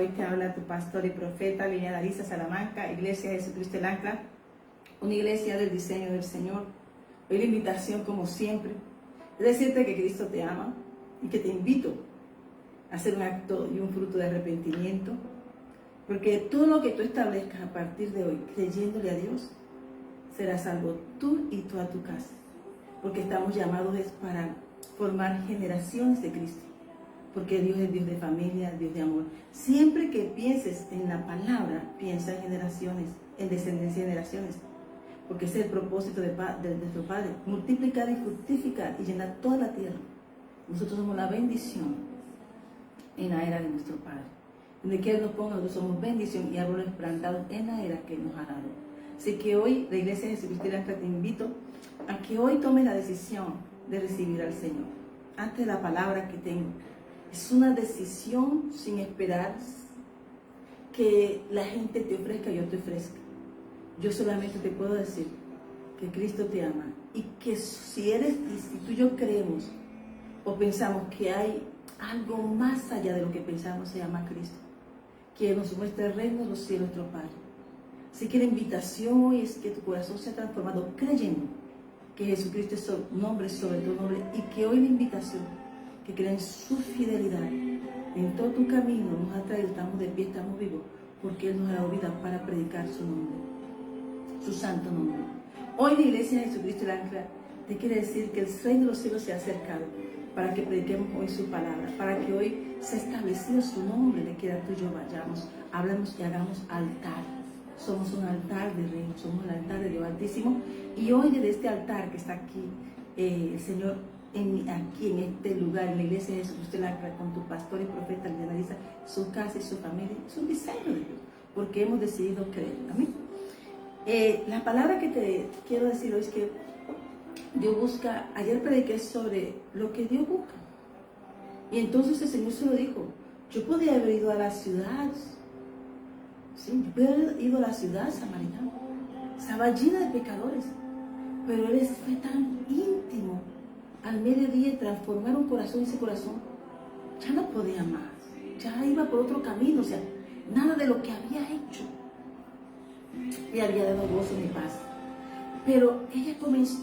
hoy te habla tu pastor y profeta Liliana Arisa Salamanca, Iglesia de Jesucristo el Ancla, una iglesia del diseño del Señor. Hoy la invitación, como siempre, es decirte que Cristo te ama y que te invito a hacer un acto y un fruto de arrepentimiento, porque todo lo que tú establezcas a partir de hoy, creyéndole a Dios, serás salvo tú y toda tu casa, porque estamos llamados para formar generaciones de Cristo. Porque Dios es Dios de familia, Dios de amor. Siempre que pienses en la palabra, piensa en generaciones, en descendencia de generaciones. Porque ese es el propósito de nuestro Padre. Multiplicar y fructificar y llenar toda la tierra. Nosotros somos la bendición en la era de nuestro Padre. Donde quiera nos ponga, nosotros somos bendición y árboles plantados en la era que nos ha dado. Así que hoy, la Iglesia de Jesucristo el Ancla, te invito a que hoy tomes la decisión de recibir al Señor. Antes de la palabra que tengo, es una decisión sin esperar que la gente te ofrezca, yo te ofrezca. Yo solamente te puedo decir que Cristo te ama y que si tú y yo creemos o pensamos que hay algo más allá de lo que pensamos, se llama Cristo, que nos muestra el reino de los cielos, nuestro Padre. Así que la invitación hoy es que tu corazón sea transformado creyendo que Jesucristo es nombre sobre todo nombre y que hoy la invitación que crean su fidelidad en todo tu camino nos ha traído, estamos de pie, estamos vivos, porque Él nos ha dado vida para predicar su nombre, su santo nombre. Hoy la Iglesia de Jesucristo el Ancla te quiere decir que el reino de los cielos se ha acercado para que prediquemos hoy su palabra, para que hoy se ha establecido su nombre, de quiera tú y yo vayamos, hablamos y hagamos altar. Somos un altar de reino, somos el altar de Dios Altísimo, y hoy desde este altar que está aquí, el Señor, aquí en este lugar, en la Iglesia de Jesucristo el Ancla, con tu pastor y profeta Liliana Arisa, su casa y su familia, es un diseño de Dios, porque hemos decidido creer. Amén. La palabra que te quiero decir hoy es que Dios busca. Ayer prediqué sobre lo que Dios busca, y entonces el Señor se lo dijo. Yo podía haber ido a la ciudad, sí, yo podía haber ido a la ciudad samaritana, estaba llena de pecadores, pero Él fue tan íntimo al mediodía y transformar un corazón, y ese corazón ya no podía más, ya iba por otro camino, o sea, nada de lo que había hecho le había dado gozo ni paz. Pero ella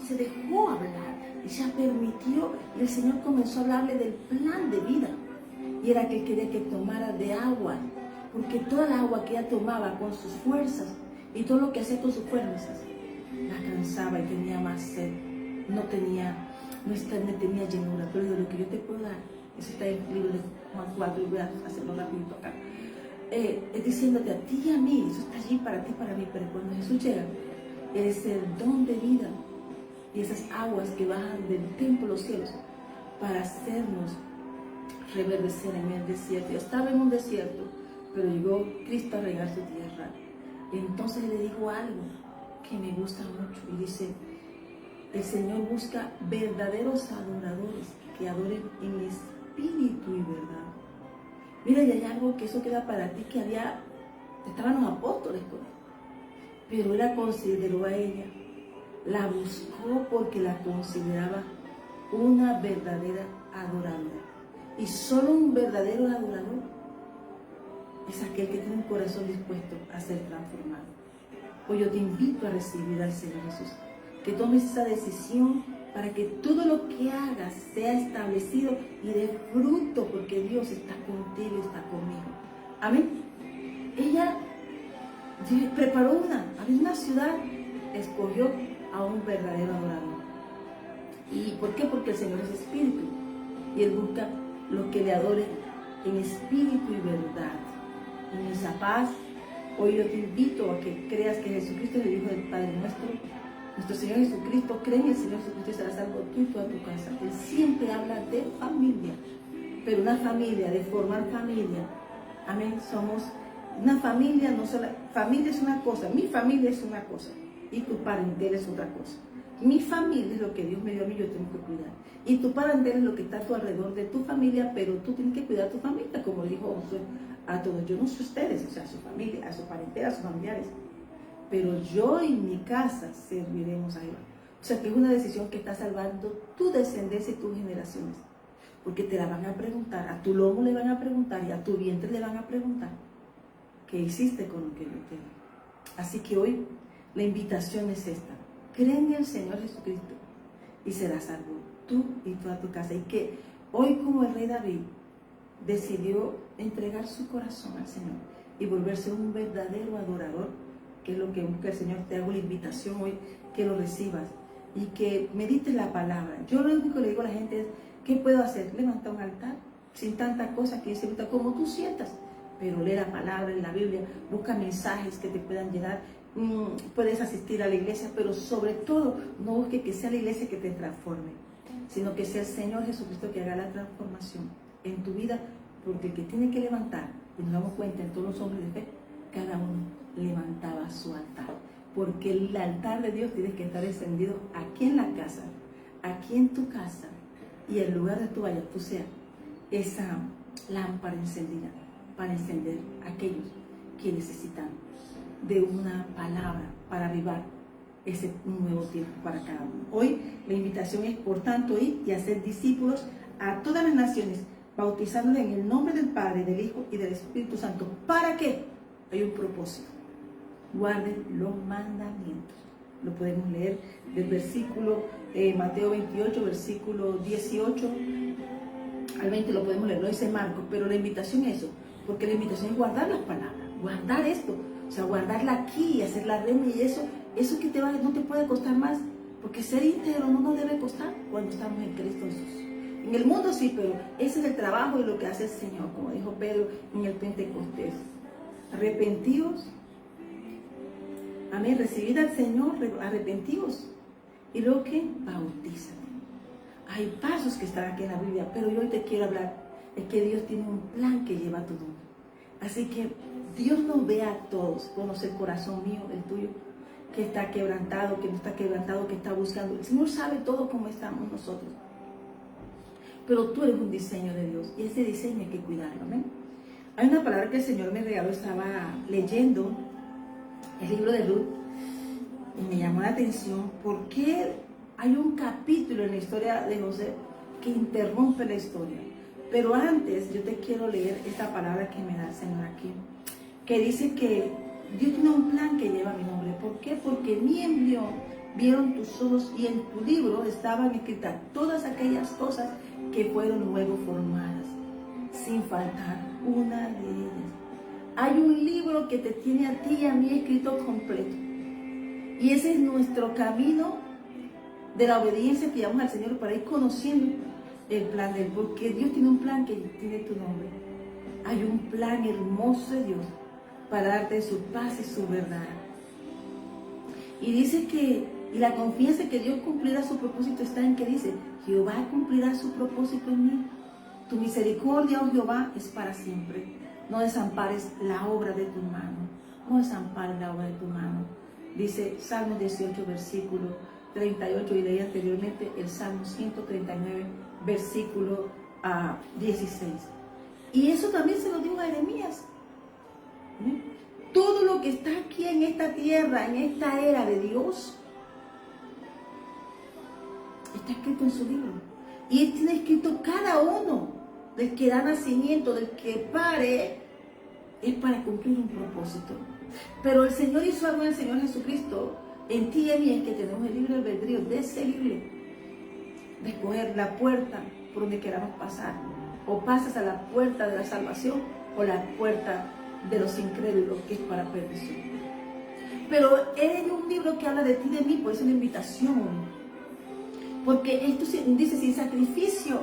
se dejó hablar, ella permitió, y el Señor comenzó a hablarle del plan de vida, y era que Él quería que tomara de agua, porque toda la agua que ella tomaba con sus fuerzas, y todo lo que hacía con sus fuerzas, la cansaba y tenía más sed, no tenía llenura. Pero de lo que yo te puedo dar, eso está en el libro de Juan 4, y voy a hacerlo rapidito acá, es diciéndote a ti y a mí, eso está allí para ti y para mí, pero cuando Jesús llega, Él es el don de vida, y esas aguas que bajan del templo a los cielos para hacernos reverdecer en el desierto. Yo estaba en un desierto, pero llegó Cristo a regar su tierra, y entonces le dijo algo que me gusta mucho, y dice: el Señor busca verdaderos adoradores que adoren en espíritu y verdad. Mira, y hay algo que eso queda para ti, que estaban los apóstoles con Él, pero Él la consideró a ella, la buscó porque la consideraba una verdadera adoradora. Y solo un verdadero adorador es aquel que tiene un corazón dispuesto a ser transformado. Pues yo te invito a recibir al Señor Jesús, que tomes esa decisión para que todo lo que hagas sea establecido y dé fruto, porque Dios está contigo y está conmigo. Amén. Ella preparó había una ciudad, escogió a un verdadero adorador. ¿Y por qué? Porque el Señor es espíritu, y Él busca los que le adoren en espíritu y verdad. En esa paz, hoy yo te invito a que creas que Jesucristo es el Hijo del Padre nuestro Señor Jesucristo. Cree en el Señor Jesucristo y serás salvo tú y toda tu casa. Él siempre habla de familia, pero una familia, de formar familia. Amén. Somos una familia, no solo, familia es una cosa, mi familia es una cosa, y tu parentela es otra cosa. Mi familia es lo que Dios me dio a mí, yo tengo que cuidar. Y tu parentela es lo que está a tu alrededor de tu familia, pero tú tienes que cuidar a tu familia, como dijo Josué a todos. Yo no sé ustedes, o sea, a su familia, a su parentela, a sus familiares, pero yo y mi casa serviremos a Jehová. O sea, que es una decisión que está salvando tu descendencia y tus generaciones, porque te la van a preguntar, a tu lomo le van a preguntar y a tu vientre le van a preguntar. que hiciste con lo que yo te di. Así que hoy la invitación es esta. Cree en el Señor Jesucristo y serás salvo tú y toda tu casa. Y que hoy, como el rey David decidió entregar su corazón al Señor y volverse un verdadero adorador, que es lo que busca el Señor, te hago la invitación hoy, que lo recibas y que medites la palabra. Yo lo único que le digo a la gente es, ¿qué puedo hacer? Levanta un altar, sin tanta cosa que dice, como tú sientas, pero lee la palabra en la Biblia, busca mensajes que te puedan llenar. Puedes asistir a la iglesia, pero sobre todo no busques que sea la iglesia que te transforme, sino que sea el Señor Jesucristo que haga la transformación en tu vida, porque el que tiene que levantar, y nos damos cuenta en todos los hombres de fe, cada uno levantaba su altar, porque el altar de Dios tiene que estar encendido aquí en la casa, aquí en tu casa, y el lugar de tu vayas, tú seas esa lámpara encendida para encender a aquellos que necesitan de una palabra para avivar ese nuevo tiempo para cada uno. Hoy la invitación es, por tanto, ir y hacer discípulos a todas las naciones, bautizándolos en el nombre del Padre, del Hijo y del Espíritu Santo. ¿Para qué? Hay un propósito. Guarden los mandamientos. Lo podemos leer del versículo Mateo 28, versículo 18 al 20, lo podemos leer, no dice Marcos, pero la invitación es eso, porque la invitación es guardar las palabras, guardar esto, o sea, guardarla aquí, hacer la rema, y eso que no te puede costar más, porque ser íntegro no nos debe costar cuando estamos en Cristo Jesús. En el mundo sí, pero ese es el trabajo y lo que hace el Señor, como dijo Pedro en el Pentecostés. Arrepentíos, amén, recibid al Señor, arrepentíos, y luego que bautizan. Hay pasos que están aquí en la Biblia, pero yo hoy te quiero hablar, es que Dios tiene un plan que lleva tu nombre. Así que Dios nos ve a todos, conoce el corazón mío, el tuyo, que está quebrantado, que no está quebrantado, que está buscando. El Señor sabe todo cómo estamos nosotros. Pero tú eres un diseño de Dios, y ese diseño hay que cuidarlo, ¿ven? Hay una palabra que el Señor me regaló, estaba leyendo el libro de Ruth, y me llamó la atención, porque hay un capítulo en la historia de José que interrumpe la historia. Pero antes yo te quiero leer esta palabra que me da el Señor aquí, que dice que Dios tiene un plan que lleva mi nombre. ¿Por qué? Porque mi embrión vieron tus ojos, y en tu libro estaban escritas todas aquellas cosas que fueron luego formadas, sin faltar una de ellas. Hay un libro que te tiene a ti y a mí escrito completo, y ese es nuestro camino de la obediencia que llevamos al Señor para ir conociendo el plan de Él, porque Dios tiene un plan que tiene tu nombre. Hay un plan hermoso de Dios para darte su paz y su verdad. Y dice que, y la confianza que Dios cumplirá su propósito está en que dice, Jehová cumplirá su propósito en mí. Tu misericordia, oh Jehová, es para siempre. No desampares la obra de tu mano. No desampares la obra de tu mano. Dice Salmo 18, versículo 38, y leí anteriormente el Salmo 139, versículo 16. Y eso también se lo dijo a Jeremías. Todo lo que está aquí en esta tierra, en esta era de Dios, está escrito en su libro. Y Él tiene escrito cada uno del que da nacimiento, del que pare, es para cumplir un propósito. Pero el Señor hizo algo en el Señor Jesucristo, en ti y en mí, es que tenemos el libre albedrío de seguirle, de escoger la puerta por donde queramos pasar. O pasas a la puerta de la salvación, o la puerta de los incrédulos, que es para perdición. Pero hay un libro que habla de ti y de mí, por eso es una invitación. Porque esto dice, sin sacrificio,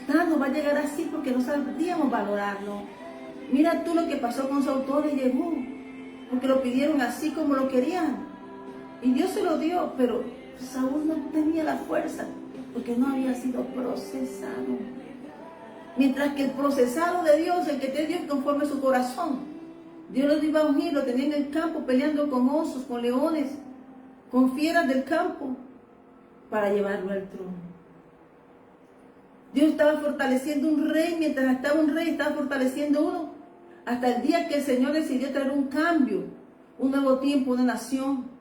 nada nos va a llegar así, porque no sabríamos valorarlo. Mira tú lo que pasó con Saúl y Jehú, porque lo pidieron así como lo querían. Y Dios se lo dio, pero Saúl no tenía la fuerza, porque no había sido procesado. Mientras que el procesado de Dios, el que te dio conforme a su corazón, Dios lo iba a ungir, lo tenía en el campo peleando con osos, con leones, con fieras del campo, para llevarlo al trono. Dios estaba fortaleciendo un rey, mientras estaba un rey, estaba fortaleciendo uno, hasta el día que el Señor decidió traer un cambio, un nuevo tiempo, una nación,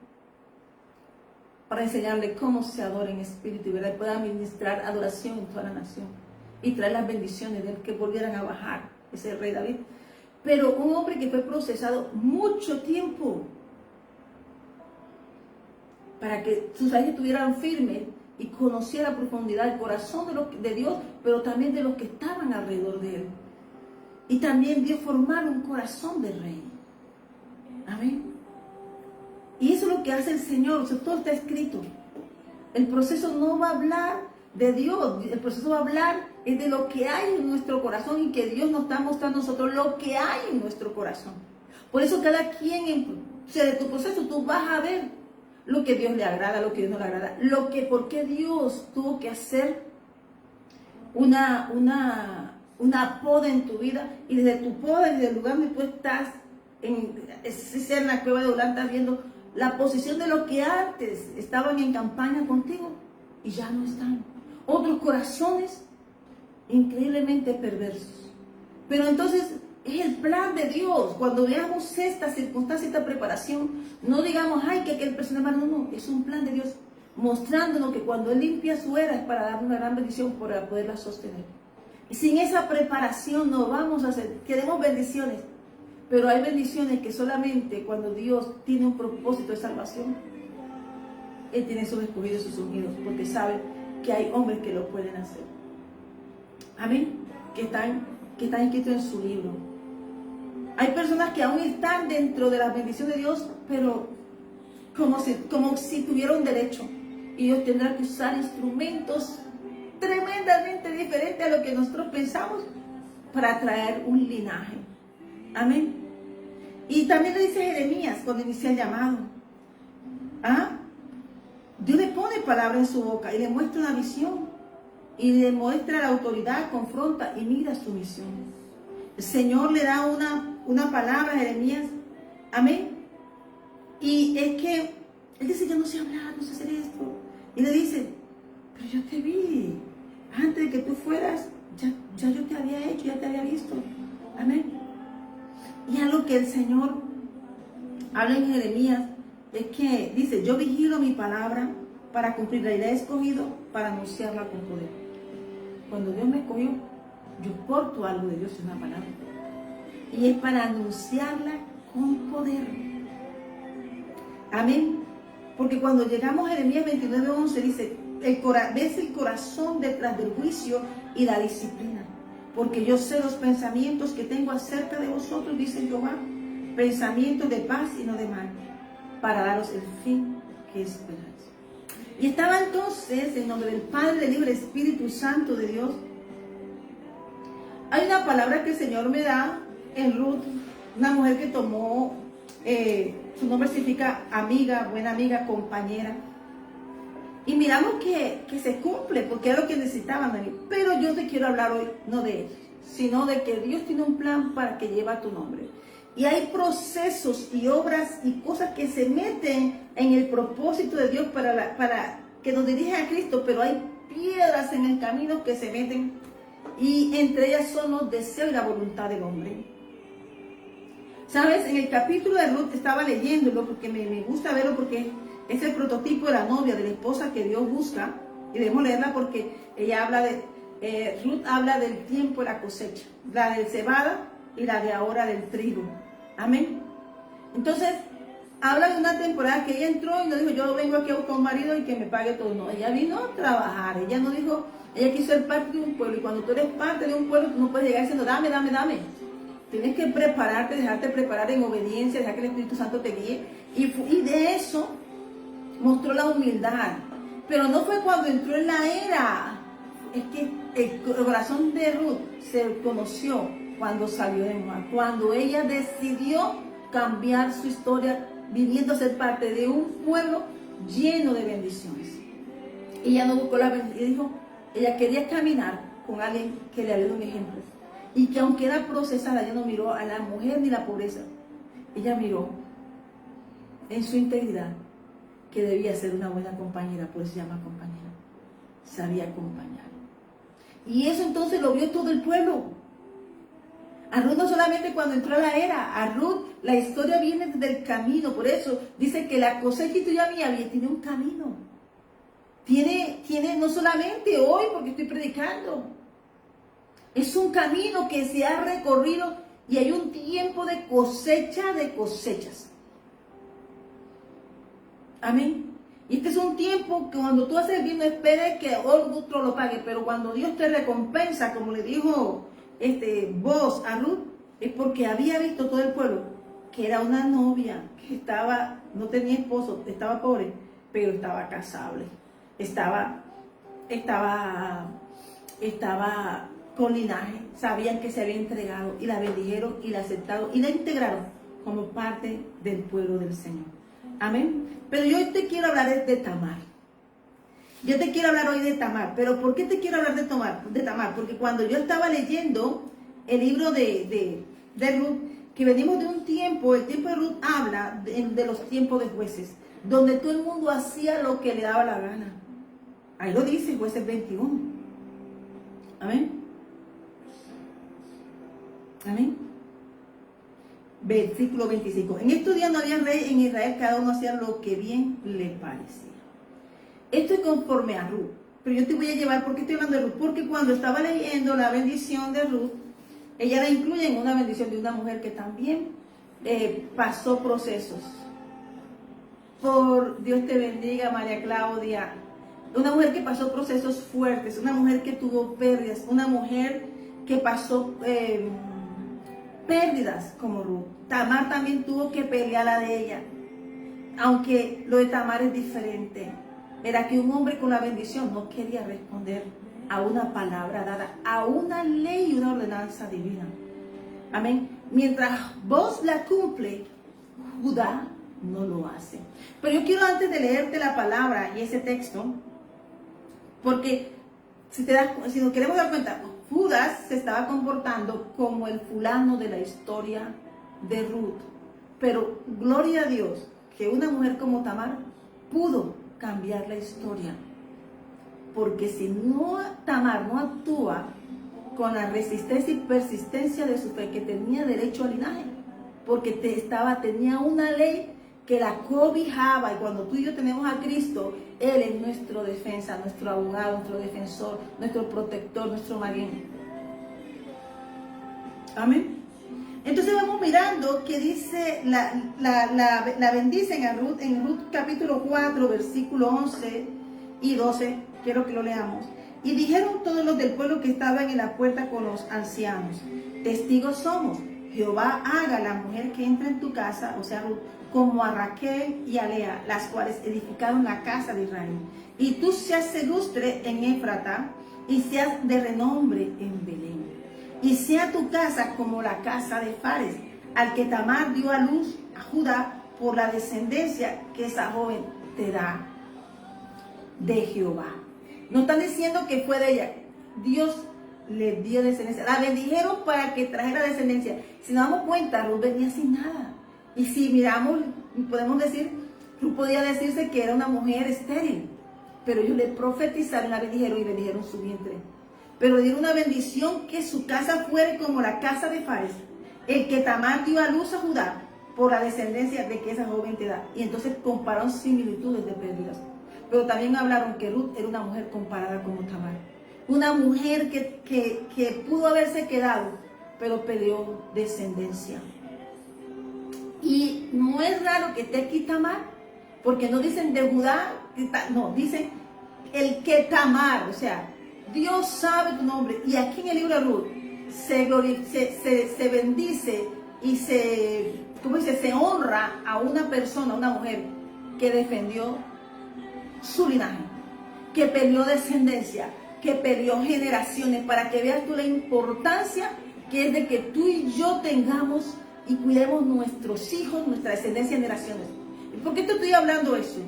para enseñarle cómo se adora en espíritu y verdad, y pueda administrar adoración en toda la nación, y traer las bendiciones de Él que volvieran a bajar, ese rey David. pero un hombre que fue procesado mucho tiempo para que sus raíces estuvieran firmes y conociera a profundidad el corazón de Dios, pero también de los que estaban alrededor de él. Y también dio formar un corazón de rey. Amén. Y eso es lo que hace el Señor. O sea, todo está escrito. El proceso no va a hablar de Dios. El proceso va a hablar de lo que hay en nuestro corazón y que Dios nos está mostrando a nosotros lo que hay en nuestro corazón. Por eso cada quien, de tu proceso, tú vas a ver lo que Dios le agrada, lo que Dios no le agrada. Por qué Dios tuvo que hacer una poda en tu vida. Y desde tu poda, desde el lugar donde tú estás, en la cueva de Adulán, estás viendo la posición de los que antes estaban en campaña contigo y ya no están. Otros corazones increíblemente perversos. Pero entonces es el plan de Dios. Cuando veamos esta circunstancia, esta preparación, no digamos, ay, que aquel personaje, no, es un plan de Dios mostrándonos que cuando Él limpia su era es para dar una gran bendición para poderla sostener. Y sin esa preparación no vamos a hacer, queremos bendiciones. Pero hay bendiciones que solamente cuando Dios tiene un propósito de salvación, Él tiene sus escogidos y sus ungidos, porque sabe que hay hombres que lo pueden hacer. Amén. Que están escritos en su libro. Hay personas que aún están dentro de la bendición de Dios, pero como si tuviera un derecho. Y Dios tendrá que usar instrumentos tremendamente diferentes a lo que nosotros pensamos para traer un linaje. Amén. Y también le dice Jeremías cuando inicia el llamado. Dios le pone palabra en su boca y le muestra una visión. Y le muestra la autoridad, confronta y mira su misión. El Señor le da una palabra a Jeremías. Amén. Y es que Él dice, yo no sé hablar, no sé hacer esto. Y le dice, pero yo te vi. Antes de que tú fueras, ya yo te había hecho, ya te había visto. Amén. Y algo que el Señor habla en Jeremías es que dice, yo vigilo mi palabra para cumplirla y la he escogido para anunciarla con poder. Cuando Dios me escogió, yo porto algo de Dios en una palabra. Y es para anunciarla con poder. Amén. Porque cuando llegamos a Jeremías 29:11 dice, ves el corazón detrás del juicio y la disciplina. Porque yo sé los pensamientos que tengo acerca de vosotros, dice Jehová, pensamientos de paz y no de mal, para daros el fin que esperáis. Y estaba entonces, en nombre del Padre, del Hijo y del Espíritu Santo de Dios, hay una palabra que el Señor me da en Ruth, una mujer que tomó, su nombre significa amiga, buena amiga, compañera. Y miramos que se cumple, porque es lo que necesitaban de mí. Pero yo te quiero hablar hoy, no de ellos, sino de que Dios tiene un plan para que lleve tu nombre. Y hay procesos y obras y cosas que se meten en el propósito de Dios para que nos dirija a Cristo, pero hay piedras en el camino que se meten, y entre ellas son los deseos y la voluntad del hombre. ¿Sabes? En el capítulo de Ruth estaba leyéndolo porque me gusta verlo, porque es el prototipo de la novia, de la esposa que Dios busca. Y debemos leerla porque ella habla Ruth habla del tiempo de la cosecha, la del cebada y la de ahora del trigo. Amén. Entonces, habla de una temporada que ella entró y no dijo, yo vengo aquí a buscar un marido y que me pague todo. No, ella vino a trabajar. Ella no dijo, ella quiso ser parte de un pueblo. Y cuando tú eres parte de un pueblo, tú no puedes llegar diciendo, dame. Tienes que prepararte, dejarte preparar en obediencia, dejar que el Espíritu Santo te guíe. Y de eso mostró la humildad. Pero no fue cuando entró en la era. Es que el corazón de Ruth se conoció cuando salió de Moab, cuando ella decidió cambiar su historia, viniendo a ser parte de un pueblo lleno de bendiciones. Ella no buscó la bendición, dijo, ella quería caminar con alguien que le diera un ejemplo. Y que aunque era procesada, ella no miró a la mujer ni la pobreza. Ella miró en su integridad que debía ser una buena compañera, por eso se llama compañera. Sabía acompañar. Y eso entonces lo vio todo el pueblo. A Ruth no solamente cuando entró a la era, a Ruth la historia viene desde el camino. Por eso dice que la cosecha tuya mía tiene un camino. Tiene no solamente hoy porque estoy predicando. Es un camino que se ha recorrido Y hay un tiempo de cosecha de cosechas. Amén. Y este es un tiempo que cuando tú haces el bien no esperes que otro lo pague, pero cuando Dios te recompensa, como le dijo Boaz a Ruth, es porque había visto todo el pueblo que era una novia que no tenía esposo, estaba pobre, pero estaba casable, estaba con linaje, sabían que se había entregado y la bendijeron y la aceptaron y la integraron como parte del pueblo del Señor. Amén. Pero yo hoy te quiero hablar de Tamar. Yo te quiero hablar hoy de Tamar. Pero ¿por qué te quiero hablar de Tamar? Porque cuando yo estaba leyendo el libro de Ruth, que venimos de un tiempo, el tiempo de Ruth habla de los tiempos de jueces, donde todo el mundo hacía lo que le daba la gana. Ahí lo dice Jueces 21. Amén. Amén. Versículo 25. En estos días no había rey en Israel, cada uno hacía lo que bien le parecía. Esto es conforme a Ruth. Pero yo te voy a llevar, ¿por qué estoy hablando de Ruth? Porque cuando estaba leyendo la bendición de Ruth, ella la incluye en una bendición de una mujer que también pasó procesos. Por Dios te bendiga, María Claudia. Una mujer que pasó procesos fuertes, una mujer que tuvo pérdidas, una mujer que pasó pérdidas como Ruth. Tamar también tuvo que pelear la de ella, aunque lo de Tamar es diferente. Era que un hombre con la bendición no quería responder a una palabra dada, a una ley y una ordenanza divina. Amén. Mientras vos la cumple, Judá no lo hace. Pero yo quiero, antes de leerte la palabra y ese texto, porque si nos queremos dar cuenta, Judas se estaba comportando como el fulano de la historia de Ruth. Pero gloria a Dios que una mujer como Tamar pudo cambiar la historia. Porque si no, Tamar no actúa con la resistencia y persistencia de su fe, que tenía derecho al linaje, porque tenía una ley que la cobijaba, y cuando tú y yo tenemos a Cristo, Él es nuestro defensa, nuestro abogado, nuestro defensor, nuestro protector, nuestro marino. Amén. Entonces vamos mirando que dice, la bendicen a Ruth, en Ruth capítulo 4, versículo 11 y 12, quiero que lo leamos. Y dijeron todos los del pueblo que estaban en la puerta con los ancianos: testigos somos, Jehová haga a la mujer que entra en tu casa, o sea, Ruth, como a Raquel y a Lea, las cuales edificaron la casa de Israel. Y tú seas ilustre en Éfrata, y seas de renombre en Belén. Y sea tu casa como la casa de Fares, al que Tamar dio a luz a Judá, por la descendencia que esa joven te da de Jehová. No están diciendo que fue de ella. Dios le dio descendencia. La bendijeron para que trajera descendencia. Si nos damos cuenta, Ruth venía sin nada. Y si miramos, podemos decir, Ruth podía decirse que era una mujer estéril. Pero ellos le profetizaron, la bendijeron y bendijeron su vientre. Pero dieron una bendición, que su casa fuera como la casa de Fares, el que Tamar dio a luz a Judá, por la descendencia de que esa joven te da. Y entonces compararon similitudes de pérdidas. Pero también hablaron que Ruth era una mujer comparada como Tamar. Una mujer que pudo haberse quedado, pero perdió descendencia. Y no es raro que esté aquí Tamar, porque no dicen de Judá, no, dicen el que Tamar, o sea, Dios sabe tu nombre. Y aquí en el libro de Ruth se bendice y se honra a una persona, una mujer que defendió su linaje, que peleó descendencia, que peleó generaciones, para que veas tú la importancia que es de que tú y yo tengamos y cuidemos nuestros hijos, nuestra descendencia, generaciones. ¿Y por qué te estoy hablando eso?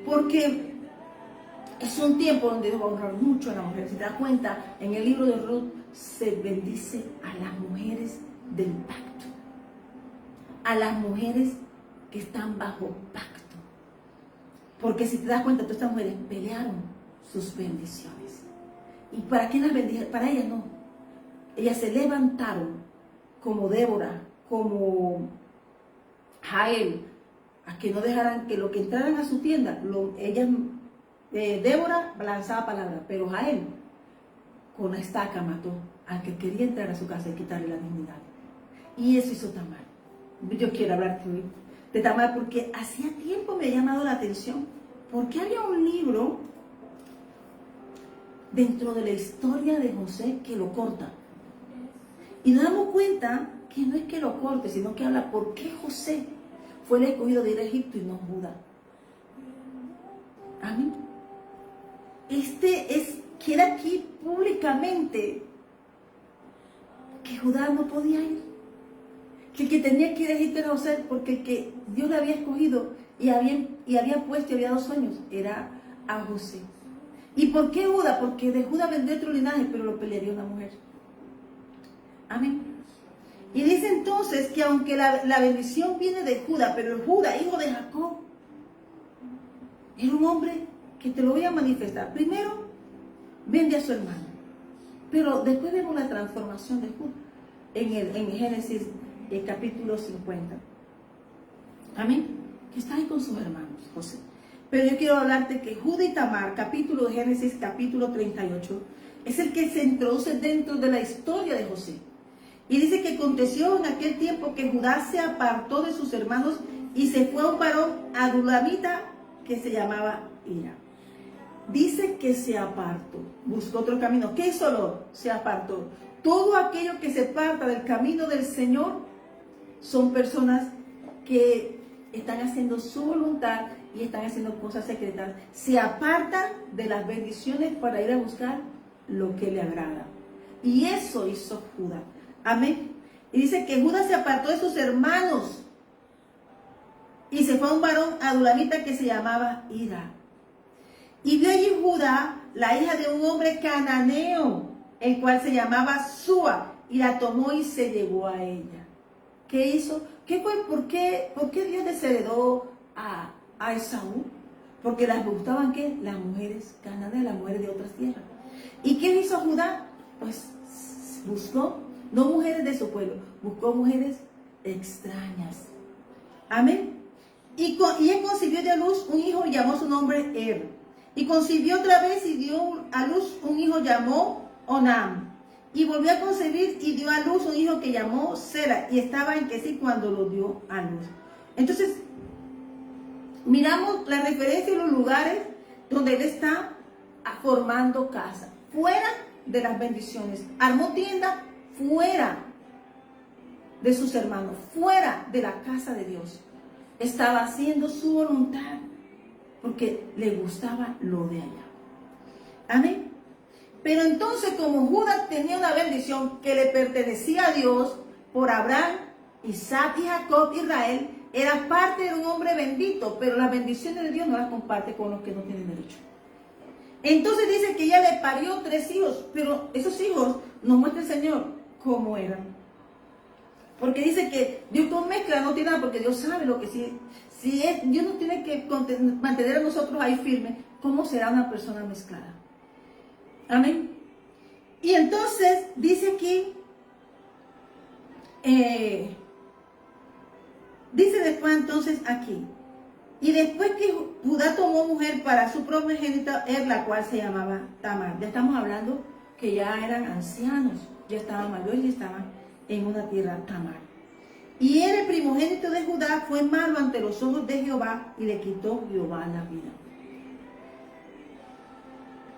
Porque es un tiempo donde Dios va a honrar mucho a la mujer. Si te das cuenta, en el libro de Ruth se bendice a las mujeres del pacto, a las mujeres que están bajo pacto. Porque si te das cuenta, todas estas mujeres pelearon sus bendiciones. ¿Y para quién las bendijeron? Para ellas no. Ellas se levantaron como Débora, como Jael, a que no dejaran que lo que entraran a su tienda, Débora lanzaba palabra, pero Jael con la estaca mató al que quería entrar a su casa y quitarle la dignidad. Y eso hizo Tamar. Yo quiero hablarte hoy de Tamar porque hacía tiempo me ha llamado la atención. Porque había un libro dentro de la historia de José que lo corta. Y nos damos cuenta que no es que lo corte, sino que habla por qué José fue el escogido de ir a Egipto y no Judá. Amén. Queda aquí públicamente que Judá no podía ir. Que el que tenía que ir a Egipto era José, porque el que Dios le había escogido y había puesto y había dado sueños era a José. ¿Y por qué Judá? Porque de Judá vendría otro linaje, pero lo pelearía una mujer. Amén. Y dice entonces que aunque la bendición viene de Judá, pero el Judá, hijo de Jacob, era un hombre que te lo voy a manifestar. Primero, vende a su hermano. Pero después vemos la transformación de Judá en Génesis capítulo 50. Amén. Que está ahí con sus hermanos, José. Pero yo quiero hablarte que Judá y Tamar, capítulo de Génesis, capítulo 38, es el que se introduce dentro de la historia de José. Y dice que aconteció en aquel tiempo que Judá se apartó de sus hermanos y se fue a un varón adulamita que se llamaba Hira. Dice que se apartó, buscó otro camino. ¿Qué hizo? Se apartó. Todo aquello que se aparta del camino del Señor son personas que están haciendo su voluntad y están haciendo cosas secretas. Se apartan de las bendiciones para ir a buscar lo que le agrada. Y eso hizo Judá. Amén. Y dice que Judá se apartó de sus hermanos y se fue a un varón adulamita que se llamaba Hira. Y vio allí Judá la hija de un hombre cananeo, el cual se llamaba Súa, y la tomó y se llevó a ella. ¿Qué hizo? ¿Qué fue? ¿Por qué Dios desheredó a Esaú? Porque las gustaban, ¿qué? Las mujeres cananeas, las mujeres de otras tierras. ¿Y qué hizo Judá? Pues buscó, no mujeres de su pueblo, buscó mujeres extrañas. Amén. Y él concibió de luz un hijo y llamó su nombre Er. Y concibió otra vez y dio a luz un hijo llamó Onam. Y volvió a concebir y dio a luz un hijo que llamó Sela. Y estaba en que sí cuando lo dio a luz. Entonces, miramos la referencia en los lugares donde él está formando casa. Fuera de las bendiciones. Armó tienda fuera de sus hermanos. Fuera de la casa de Dios. Estaba haciendo su voluntad. Porque le gustaba lo de allá. Amén. Pero entonces, como Judá tenía una bendición que le pertenecía a Dios por Abraham, Isaac y Jacob, Israel, era parte de un hombre bendito, pero las bendiciones de Dios no las comparte con los que no tienen derecho. Entonces dice que ella le parió 3 hijos, pero esos hijos nos muestra el Señor cómo eran. Porque dice que Dios con mezcla no tiene nada, porque Dios sabe lo que sí. Dios nos tiene que mantener a nosotros ahí firmes, ¿cómo será una persona mezclada? Amén. Y entonces dice aquí, dice después entonces aquí, y después que Judá tomó mujer para su primogénita, la cual se llamaba Tamar. Ya estamos hablando que ya eran ancianos, ya estaban mayores y estaban en una tierra Tamar. Y él, el primogénito de Judá, fue malo ante los ojos de Jehová y le quitó Jehová la vida.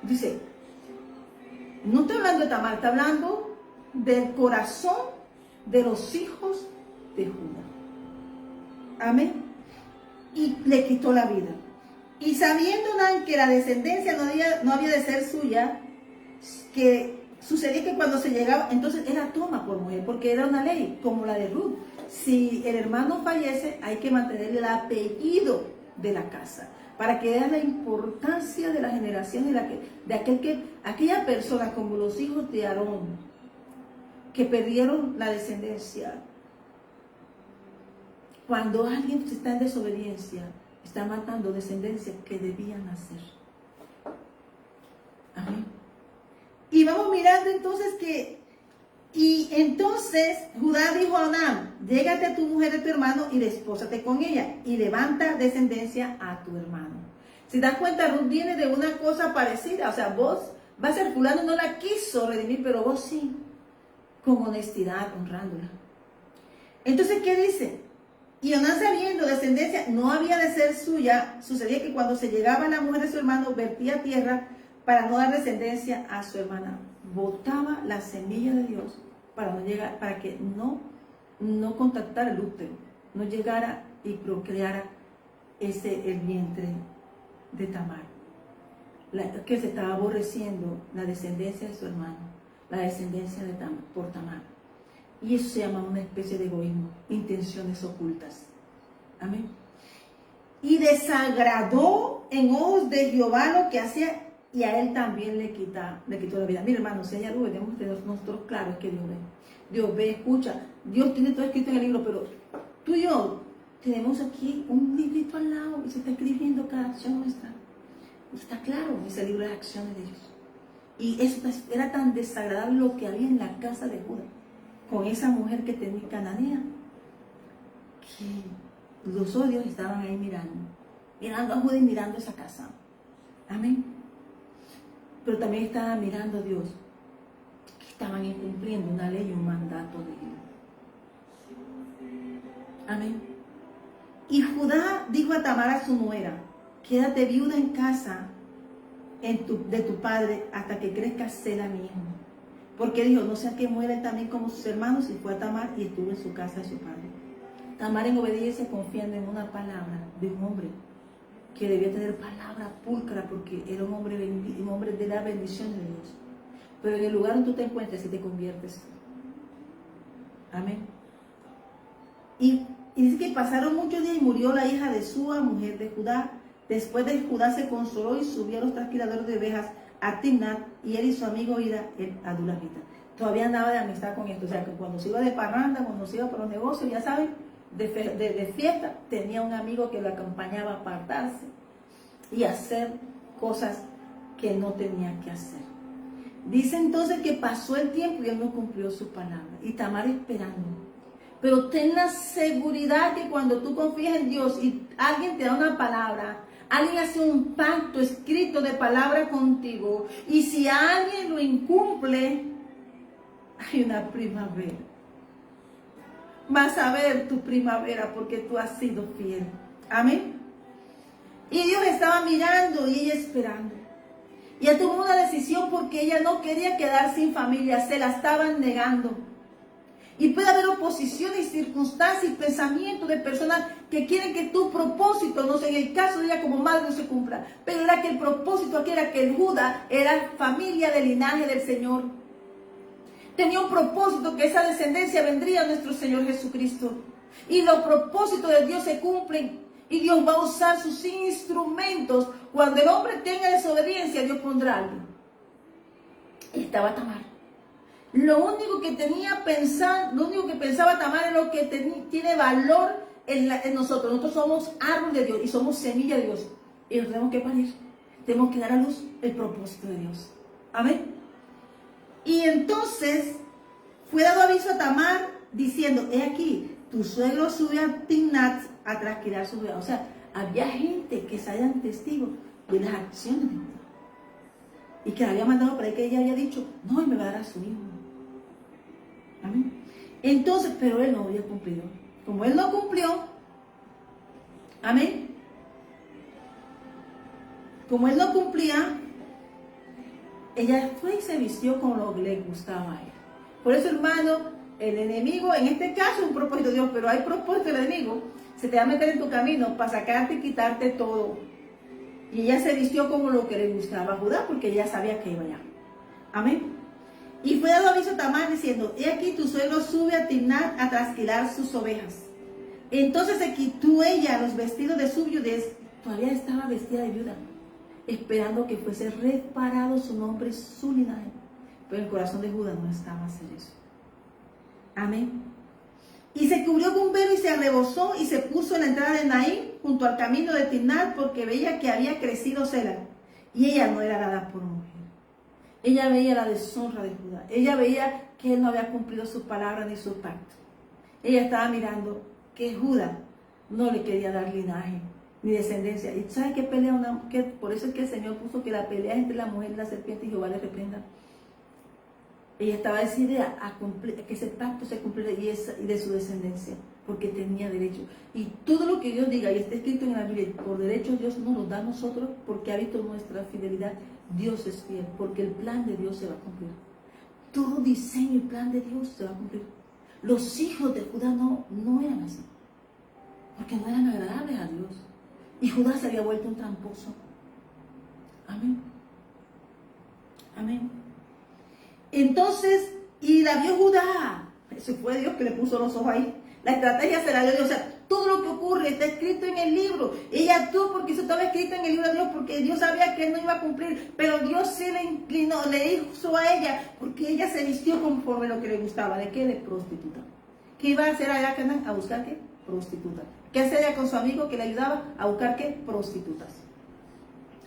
Dice, no está hablando de Tamar, está hablando del corazón de los hijos de Judá. Amén. Y le quitó la vida. Y sabiendo que la descendencia no había de ser suya, que sucedía que cuando se llegaba, entonces él la toma por mujer, porque era una ley, como la de Ruth. Si el hermano fallece, hay que mantener el apellido de la casa, para que vean la importancia de la generación de aquella persona, como los hijos de Aarón, que perdieron la descendencia. Cuando alguien está en desobediencia, está matando descendencia que debían nacer. Amén. Y vamos mirando entonces y entonces Judá dijo a Onam, llégate a tu mujer de tu hermano y despósate con ella y levanta descendencia a tu hermano. Si das cuenta, Ruth viene de una cosa parecida, o sea, vos va a ser no la quiso redimir, pero vos sí, con honestidad, honrándola. Entonces, ¿qué dice? Y Onán, sabiendo descendencia no había de ser suya, sucedía que cuando se llegaba a la mujer de su hermano, vertía a tierra para no dar descendencia a su hermana. Botaba la semilla de Dios para no llegar, para que no contactara el útero, no llegara y procreara el vientre de Tamar, que se estaba aborreciendo la descendencia de su hermano, la descendencia de Tamar, por Tamar. Y eso se llama una especie de egoísmo, intenciones ocultas. Amén. Y desagradó en ojos de Jehová lo que hacía, y a él también le quitó la vida. Mira, hermano, si hay algo que tenemos que tener nosotros claro, es que Dios ve. Dios ve, escucha. Dios tiene todo escrito en el libro, pero tú y yo tenemos aquí un librito al lado y se está escribiendo cada acción nuestra. Está claro ese libro de acciones de Dios. Y eso era tan desagradable lo que había en la casa de Judá, con esa mujer que tenía cananea, que los odios estaban ahí mirando a Judá y mirando esa casa. Amén. Pero también estaba mirando a Dios, que estaban incumpliendo una ley y un mandato de Dios. Amén. Y Judá dijo a Tamar, a su nuera: quédate viuda en casa de tu padre hasta que crezca Sela mi hijo. Porque dijo, no sea que muera él también como sus hermanos, y fue a Tamar y estuvo en su casa de su padre. Tamar, en obediencia, confiando en una palabra de un hombre que debía tener palabra pulcra, porque era un hombre de la bendición de Dios. Pero en el lugar donde tú te encuentres, si te conviertes. Amén. Y dice que pasaron muchos días y murió la hija de Súa, mujer de Judá. Después de Judá se consoló y subió a los trasquiladores de ovejas a Timnat, y él y su amigo Ira, el adulamita. Todavía andaba de amistad con esto. O sea, que cuando se iba de parranda, cuando se iba por los negocios, ya saben, de fiesta, tenía un amigo que lo acompañaba a apartarse y hacer cosas que no tenía que hacer. Dice entonces que pasó el tiempo y él no cumplió su palabra. Y Tamar esperando. Pero ten la seguridad que cuando tú confías en Dios y alguien te da una palabra, alguien hace un pacto escrito de palabra contigo, y si alguien lo incumple, hay una primavera. Vas a ver tu primavera porque tú has sido fiel. Amén. Y Dios estaba mirando y ella esperando. Y ella tomó una decisión porque ella no quería quedar sin familia, se la estaban negando. Y puede haber oposición y circunstancias y pensamientos de personas que quieren que tu propósito, no sé, en el caso de ella como madre, no se cumpla. Pero era que el propósito aquí era que el Judá era familia del linaje del Señor. Tenía un propósito, que esa descendencia vendría a nuestro Señor Jesucristo. Y los propósitos de Dios se cumplen. Y Dios va a usar sus instrumentos. Cuando el hombre tenga desobediencia, Dios pondrá algo. Estaba Tamar. Lo único que pensaba Tamar es lo que tiene valor en nosotros. Nosotros somos árbol de Dios y somos semilla de Dios. Y nos tenemos que parir. Tenemos que dar a luz el propósito de Dios. Amén. Y entonces fue dado aviso a Tamar diciendo: he aquí, tu suegro sube a Timnat a trasquilar su vida. O sea, había gente que salían testigos de las acciones de Judá. Y que había mandado para que ella había dicho: no, y me va a dar a su hijo. Amén. Entonces, pero él no había cumplido. Como él no cumplió, amén. Como él no cumplía, ella fue y se vistió con lo que le gustaba a él. Por eso, hermano, el enemigo, en este caso es un propósito de Dios, pero hay propósito del enemigo, se te va a meter en tu camino para sacarte y quitarte todo. Y ella se vistió como lo que le gustaba a Judá, porque ella sabía que iba allá. Amén. Y fue dado aviso a Tamar diciendo: he aquí, tu suegro sube a Timnat a trasquilar sus ovejas. Entonces se quitó ella los vestidos de su viudez, todavía estaba vestida de viuda, esperando que fuese reparado su nombre y su linaje. Pero el corazón de Judá no estaba a hacer eso. Amén. Y se cubrió con un velo y se arrebozó y se puso en la entrada de Naín, junto al camino de Timnat, porque veía que había crecido Sela. Y ella no era dada por mujer. Ella veía la deshonra de Judá. Ella veía que él no había cumplido su palabra ni su pacto. Ella estaba mirando que Judá no le quería dar linaje ni descendencia. ¿Y sabe qué pelea por eso es que el Señor puso que la pelea entre la mujer y la serpiente, y Jehová le reprenda? Ella estaba decidida a cumplir, que ese pacto se cumpliera y de su descendencia, porque tenía derecho. Y todo lo que Dios diga y está escrito en la Biblia, por derecho Dios nos lo da a nosotros, porque ha visto nuestra fidelidad. Dios es fiel, porque el plan de Dios se va a cumplir. Todo diseño y plan de Dios se va a cumplir. Los hijos de Judá no eran así, porque no eran agradables a Dios. Y Judá se había vuelto un tramposo. Amén. Amén. Entonces, y la vio Judá. Eso fue Dios que le puso los ojos ahí. La estrategia se la dio Dios. O sea, todo lo que ocurre está escrito en el libro. Ella actuó porque eso estaba escrito en el libro de Dios, porque Dios sabía que él no iba a cumplir. Pero Dios sí le inclinó, le hizo a ella, porque ella se vistió conforme lo que le gustaba. ¿De qué? De prostituta. ¿Qué iba a hacer allá, Canaán? A buscar qué? Prostituta. ¿Qué hacía ella con su amigo que le ayudaba? A buscar qué? Prostitutas.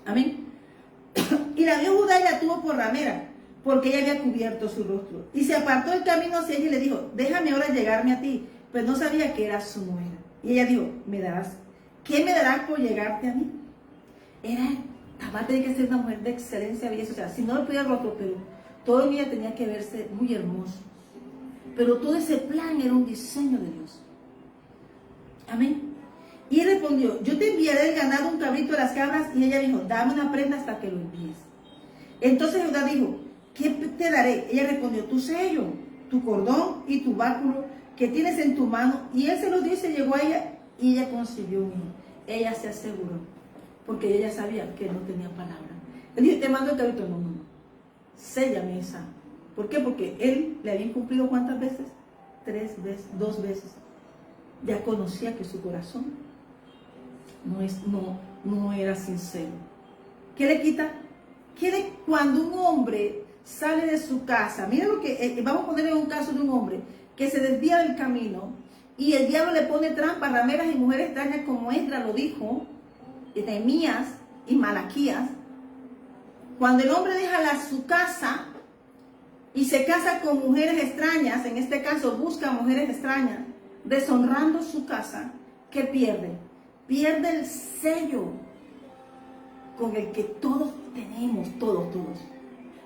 Amén. Y la vio Judá y la tuvo por ramera, porque ella había cubierto su rostro. Y se apartó el camino hacia ella y le dijo, déjame ahora llegarme a ti. Pues no sabía que era su mujer. Y ella dijo, ¿qué me darás por llegarte a mí? Tamar tenía que ser una mujer de excelencia, belleza. O sea, si no le podía el rostro, pero todo en ella tenía que verse muy hermoso. Pero todo ese plan era un diseño de Dios. Amén. Y él respondió, yo te enviaré el ganado, un cabrito de las cabras. Y ella dijo, dame una prenda hasta que lo envíes. Entonces Judá dijo, ¿qué te daré? Ella respondió, tu sello, tu cordón y tu báculo que tienes en tu mano. Y él se lo dio y se llegó a ella y ella concibió un hijo. Ella se aseguró, porque ella sabía que no tenía palabra. Él dijo, te mando el cabrito. No. Séllame esa. ¿Por qué? Porque él le había cumplido ¿cuántas veces? 3 veces, 2 veces. Ya conocía que su corazón no era sincero. ¿Qué le quita? Cuando un hombre sale de su casa, mira lo que, vamos a poner en un caso de un hombre que se desvía del camino y el diablo le pone trampas, rameras y mujeres extrañas, como Esdras lo dijo, Nehemías y Malaquías. Cuando el hombre deja su casa y se casa con mujeres extrañas, en este caso busca mujeres extrañas, deshonrando su casa, ¿qué pierde? Pierde el sello con el que todos tenemos, todos.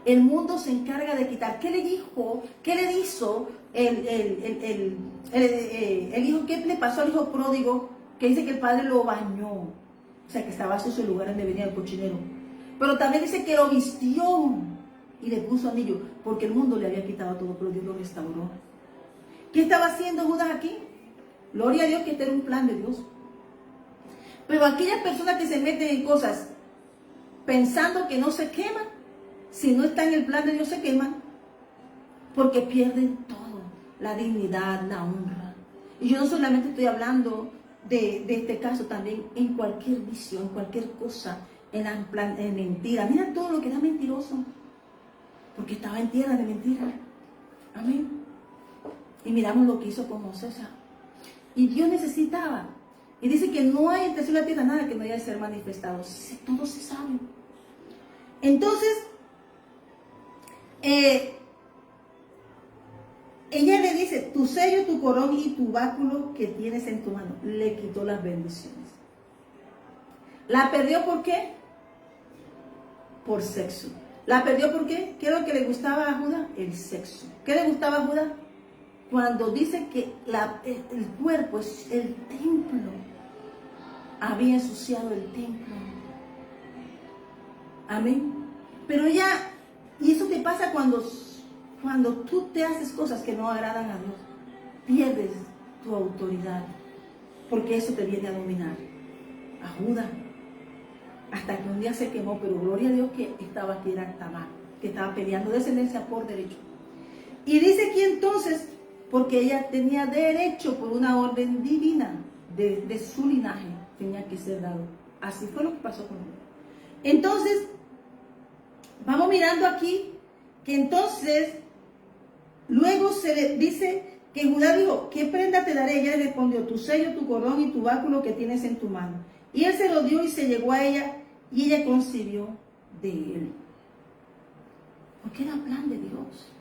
El mundo se encarga de quitar. ¿Qué le dijo? ¿Qué le hizo el hijo? ¿Qué le pasó al hijo pródigo? Que dice que el padre lo bañó. O sea, que estaba sucio el lugar donde venía el cochinero. Pero también dice que lo vistió y le puso anillo, porque el mundo le había quitado todo, pero Dios lo restauró. ¿Qué estaba haciendo Judas aquí? Gloria a Dios, que este era un plan de Dios. Pero aquellas personas que se meten en cosas pensando que no se queman, si no está en el plan de Dios se queman, porque pierden todo, la dignidad, la honra. Y yo no solamente estoy hablando de este caso, también en cualquier visión, cualquier cosa, en mentira. Mira todo lo que era mentiroso, porque estaba en tierra de mentira. Amén. Y miramos lo que hizo con Moisés. Y Dios necesitaba. Y dice que no hay entre la tierra nada que no haya de ser manifestado. Todo se sabe. Entonces, ella le dice, tu sello, tu corón y tu báculo que tienes en tu mano. Le quitó las bendiciones. ¿La perdió por qué? Por sexo. ¿La perdió por qué? ¿Qué es lo que le gustaba a Judá? El sexo. ¿Qué le gustaba a Judá? Cuando dice que el cuerpo es el templo. Había ensuciado el templo. Amén. Pero ya, y eso te pasa cuando tú te haces cosas que no agradan a Dios. Pierdes tu autoridad, porque eso te viene a dominar. A Judá. Hasta que un día se quemó, pero gloria a Dios que estaba aquí, era Tamar, que estaba peleando descendencia por derecho. Y dice aquí entonces, porque ella tenía derecho por una orden divina de su linaje, tenía que ser dado. Así fue lo que pasó con ella. Entonces, vamos mirando aquí, que entonces, luego se le dice que Judá dijo, ¿qué prenda te daré? Ella le respondió, tu sello, tu cordón y tu báculo que tienes en tu mano. Y él se lo dio y se llegó a ella, y ella concibió de él. Porque era plan de Dios.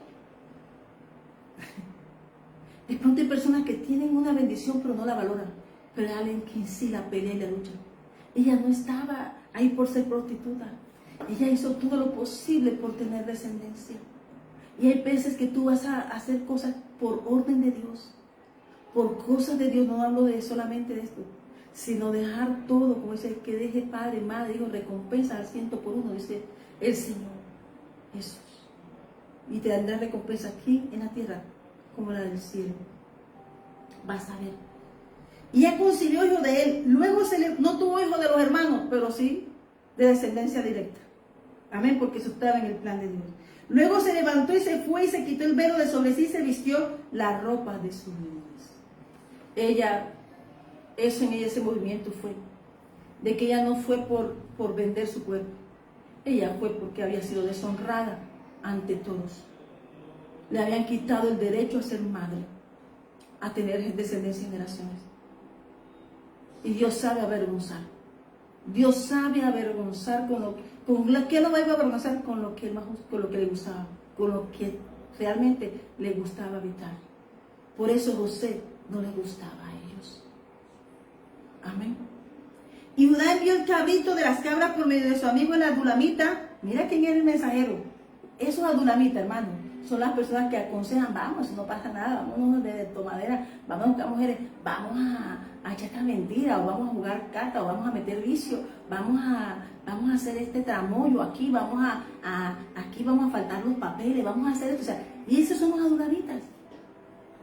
De pronto hay personas que tienen una bendición pero no la valoran. Pero hay alguien que en sí la pelea y la lucha. Ella no estaba ahí por ser prostituta. Ella hizo todo lo posible por tener descendencia. Y hay veces que tú vas a hacer cosas por orden de Dios, por cosas de Dios. No hablo de solamente de esto, sino dejar todo, como dice, que deje padre, madre, hijo, recompensa al 100 por uno, dice el Señor Jesús. Y te dará recompensa aquí en la tierra como la del cielo. Vas a ver. Y ella concibió hijo de él. Luego no tuvo hijo de los hermanos, pero sí de descendencia directa. Amén, porque eso estaba en el plan de Dios. Luego se levantó y se fue y se quitó el velo de sobre sí y se vistió la ropa de sus viudas. Ese movimiento fue de que ella no fue por vender su cuerpo. Ella fue porque había sido deshonrada ante todos. Le habían quitado el derecho a ser madre, a tener descendencia en generaciones. Y Dios sabe avergonzar. Dios sabe avergonzar con lo que no va a avergonzar con lo que le gustaba, con lo que realmente le gustaba habitar. Por eso José no le gustaba a ellos. Amén. Y Judá envió el cabrito de las cabras por medio de su amigo el adulamita. Mira quién era el mensajero. Esos adulamitas, hermano, son las personas que aconsejan, vamos, no pasa nada, vámonos de tomadera, vamos a buscar mujeres, vamos a echar esta mentira, o vamos a jugar carta, o vamos a meter vicio, vamos a hacer este tramoyo aquí, aquí vamos a faltar los papeles, vamos a hacer esto. O sea, y esos son los adulamitas,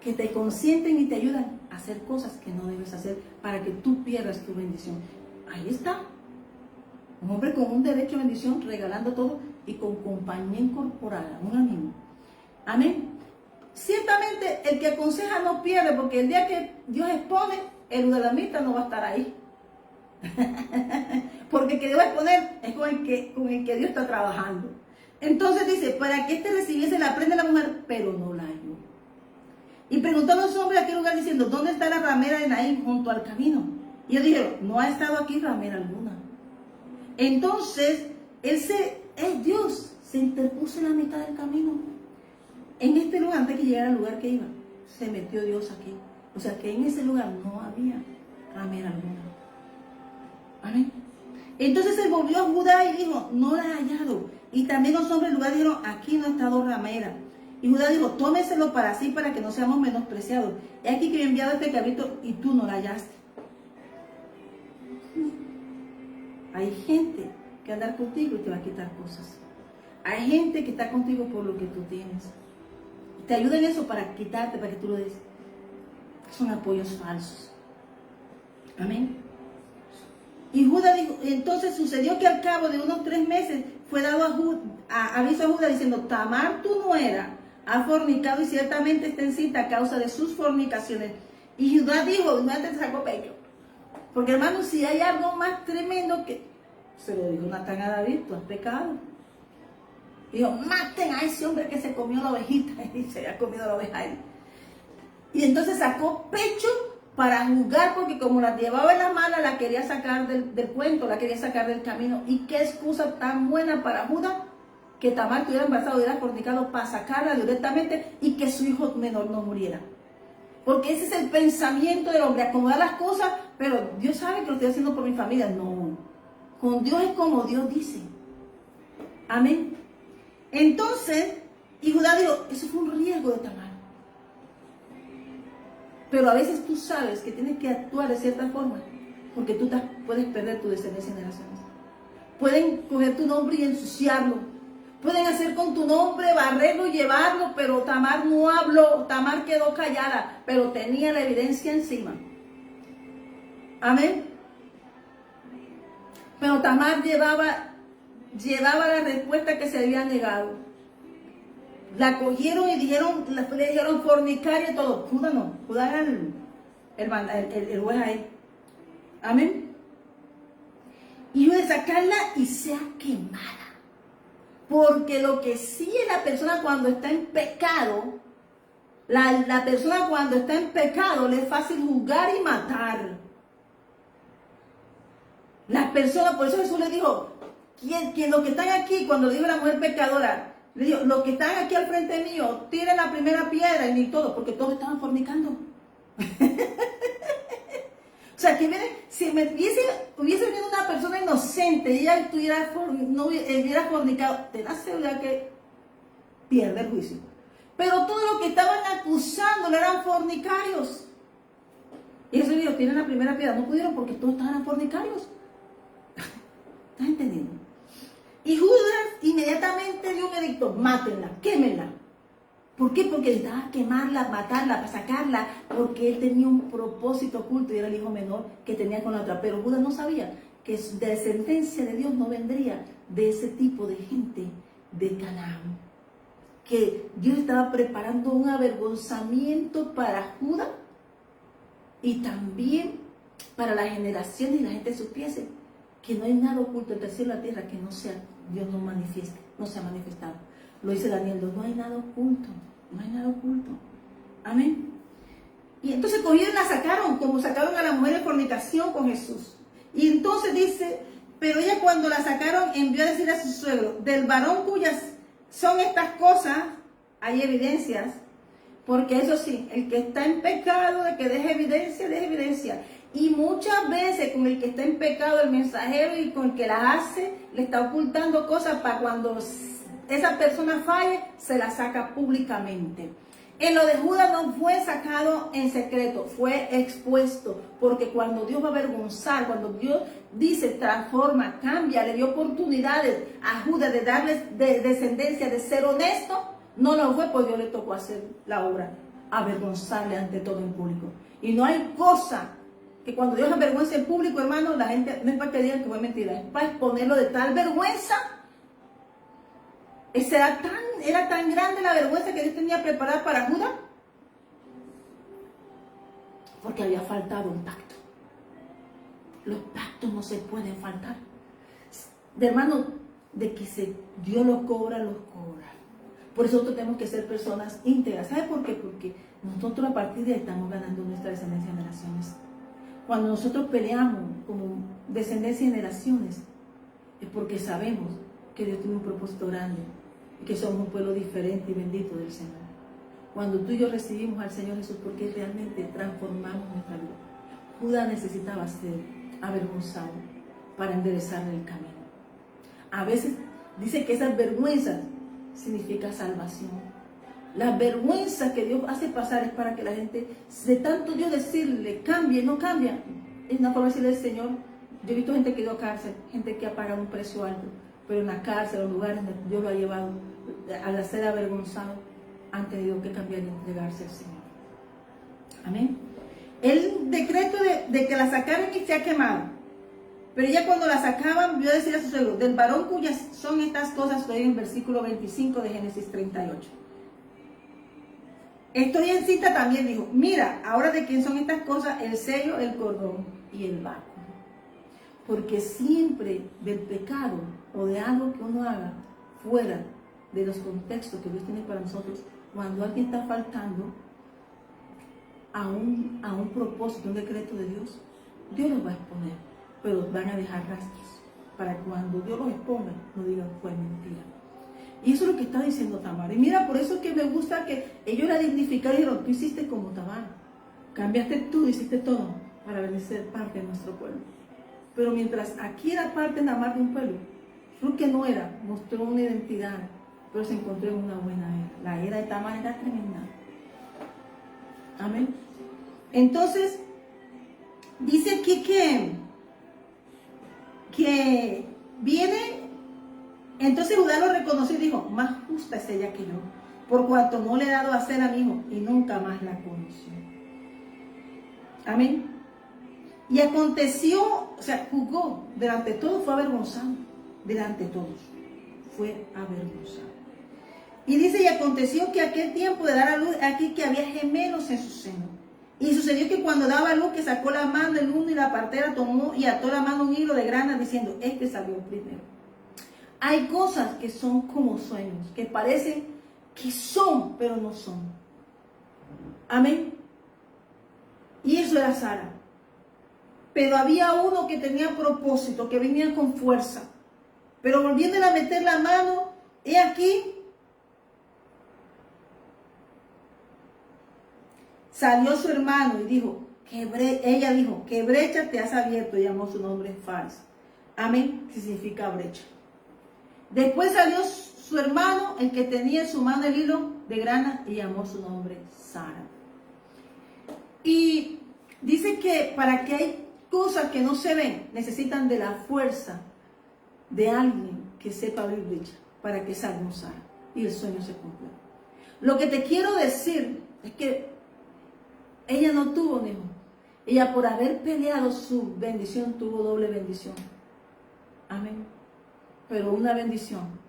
que te consienten y te ayudan a hacer cosas que no debes hacer para que tú pierdas tu bendición. Ahí está. Un hombre con un derecho a bendición, regalando todo y con compañía incorporada, un amigo. Amén. Ciertamente el que aconseja no pierde, porque el día que Dios expone, el udalamita no va a estar ahí. Porque el que Dios va a exponer es con el que Dios está trabajando. Entonces dice, para que éste recibiese la prenda de la mujer, pero no la halló. Y preguntó a los hombres a aquel lugar diciendo, ¿dónde está la ramera de Naín junto al camino? Y ellos dijeron, no ha estado aquí ramera alguna. Entonces, Dios se interpuso en la mitad del camino. En este lugar, antes que llegara al lugar que iba, se metió Dios aquí. O sea que en ese lugar no había ramera alguna. Amén. Entonces se volvió a Judá y dijo, no la he hallado. Y también los hombres del lugar dijeron, aquí no ha estado ramera. Y Judá dijo, tómeselo para sí, para que no seamos menospreciados. He aquí que he enviado este cabrito y tú no la hallaste. Hay gente que anda contigo y te va a quitar cosas. Hay gente que está contigo por lo que tú tienes. Te ayuda en eso para quitarte, para que tú lo des. Son apoyos falsos. Amén. Y Judá dijo, entonces sucedió que al cabo de unos 3 meses fue dado aviso a Judá diciendo, Tamar tu nuera ha fornicado y ciertamente está encinta a causa de sus fornicaciones. Y Judá dijo, no te sacó pecho. Porque hermano, si hay algo más tremendo que, se lo dijo Natán a David, tú has pecado. Dijo, maten a ese hombre que se comió la ovejita, y se había comido la oveja ahí. Y entonces sacó pecho para jugar, porque como la llevaba en la mala, la quería sacar del cuento, la quería sacar del camino. Y qué excusa tan buena para Judá, que Tamar estuviera embarazada, hubiera fornicado para sacarla directamente y que su hijo menor no muriera. Porque ese es el pensamiento del hombre, acomodar las cosas, pero Dios sabe que lo estoy haciendo por mi familia. No, con Dios es como Dios dice. Amén. Entonces, y Judá dijo, eso fue un riesgo de Tamar. Pero a veces tú sabes que tienes que actuar de cierta forma, porque tú puedes perder tu descendencia en generaciones. Pueden coger tu nombre y ensuciarlo. Pueden hacer con tu nombre, barrerlo y llevarlo, pero Tamar no habló, Tamar quedó callada, pero tenía la evidencia encima. Amén. Pero Tamar llevaba la respuesta que se había negado. La cogieron y le dijeron fornicaria y todo. Judá no, Judá era el juez ahí. Amén. Y yo de sacarla y sea quemada. Porque lo que sí es la persona cuando está en pecado, la persona cuando está en pecado le es fácil juzgar y matar. Las personas, por eso Jesús le dijo, ¿quién los que están aquí, cuando le dijo a la mujer pecadora, le dijo, los que están aquí al frente mío, tiren la primera piedra y ni todo, porque todos estaban fornicando. O sea, que si hubiese venido una persona inocente y ella hubiera fornicado, te da seguridad que pierde el juicio. Pero todos los que estaban acusándole eran fornicarios. Y eso dijo, tienen la primera piedra. No pudieron porque todos estaban fornicarios. ¿Estás entendiendo? Y Judas inmediatamente dio un edicto, mátenla, quémenla. ¿Por qué? Porque necesitaba quemarla, matarla, sacarla, porque él tenía un propósito oculto y era el hijo menor que tenía con la otra. Pero Judas no sabía que de descendencia de Dios no vendría de ese tipo de gente de Canaán. Que Dios estaba preparando un avergonzamiento para Judas y también para las generaciones y la gente supiese que no hay nada oculto entre el cielo y la tierra que no sea Dios no manifieste, no se ha manifestado. Lo dice Daniel 2, no hay nada oculto, no hay nada oculto. Amén. Y entonces cogieron y la sacaron, como sacaron a la mujer en fornicación con Jesús. Y entonces dice, pero ella cuando la sacaron envió a decir a su suegro, del varón cuyas son estas cosas, hay evidencias, porque eso sí, el que está en pecado, de que deje evidencia, deje evidencia. Y muchas veces con el que está en pecado, el mensajero, y con el que la hace, le está ocultando cosas para cuando esa persona falle, se la saca públicamente. En lo de Judas no fue sacado en secreto, fue expuesto, porque cuando Dios va a avergonzar, cuando Dios dice, transforma, cambia, le dio oportunidades a Judas de darles descendencia, de ser honesto, no lo fue, pues Dios le tocó hacer la obra, avergonzarle ante todo en público. Y no hay cosa que cuando Dios avergüenza en público, hermano, la gente no es para que digan que fue mentira, es para exponerlo de tal vergüenza. Era tan grande la vergüenza que Dios tenía preparada para Judas, porque había faltado un pacto. Los pactos no se pueden faltar. De hermano, de que Dios los cobra, los cobra. Por eso nosotros tenemos que ser personas íntegras. ¿Sabe por qué? Porque nosotros a partir de ahí estamos ganando nuestra descendencia de generaciones. Cuando nosotros peleamos como descendencia de generaciones, es porque sabemos que Dios tiene un propósito grande y que somos un pueblo diferente y bendito del Señor. Cuando tú y yo recibimos al Señor Jesús, porque realmente transformamos nuestra vida. Judas necesitaba ser avergonzado para enderezarle el camino. A veces dice que esas vergüenzas significa salvación. Las vergüenzas que Dios hace pasar es para que la gente, de tanto Dios decirle, cambie, no cambia. Es una forma de decirle al Señor. Yo he visto gente que ha ido a cárcel, gente que ha pagado un precio alto, pero en la cárcel, en los lugares donde Dios lo ha llevado, al ser avergonzado, han tenido que cambiar y entregarse al Señor. Amén. El decreto de que la sacaron y se ha quemado. Pero ella cuando la sacaban, vio decir a su suegro, del varón cuyas son estas cosas, estoy en el versículo 25 de Génesis 38. Estoy en cita también, dijo, mira, ahora de quién son estas cosas, el sello, el cordón y el báculo. Porque siempre del pecado o de algo que uno haga fuera de los contextos que Dios tiene para nosotros, cuando alguien está faltando a un propósito, un decreto de Dios, Dios los va a exponer, pero van a dejar rastros para cuando Dios los exponga no digan fue mentira. Y eso es lo que está diciendo Tamar. Y mira, por eso es que me gusta que ellos la dignificaron y dijeron, tú hiciste como Tamar, cambiaste tú, hiciste todo para venir a ser parte de nuestro pueblo. Pero mientras aquí era parte nada más de un pueblo, lo que no era, mostró una identidad, pero se encontró en una buena era. La era de Tamar era tremenda. Amén. Entonces, dice aquí que viene, entonces Judá lo reconoció y dijo, más justa es ella que yo, por cuanto no le he dado a hacer a mi hijo, y nunca más la conoció. Amén. Y aconteció, o sea, jugó, delante de todos fue avergonzado, delante de todos fue avergonzado. Y dice, y aconteció que aquel tiempo de dar a luz, aquí que había gemelos en su seno. Y sucedió que cuando daba a luz, que sacó la mano el uno y la partera tomó y ató la mano un hilo de grana, diciendo, este salió primero. Hay cosas que son como sueños, que parecen que son, pero no son. Amén. Y eso era Sara. Pero había uno que tenía propósito, que venía con fuerza. Pero volviéndole a meter la mano, he aquí, salió su hermano y dijo, ella dijo, ¿qué brecha te has abierto? Y llamó su nombre Fares. Amén, que significa brecha. Después salió su hermano, el que tenía en su mano el hilo de grana, y llamó su nombre Sara. Y dice que para que hay cosas que no se ven, necesitan de la fuerza de alguien que sepa abrir brecha para que salga un Sara y el sueño se cumpla. Lo que te quiero decir es que ella no tuvo un hijo. Ella, por haber peleado su bendición, tuvo doble bendición. Amén. Pero una bendición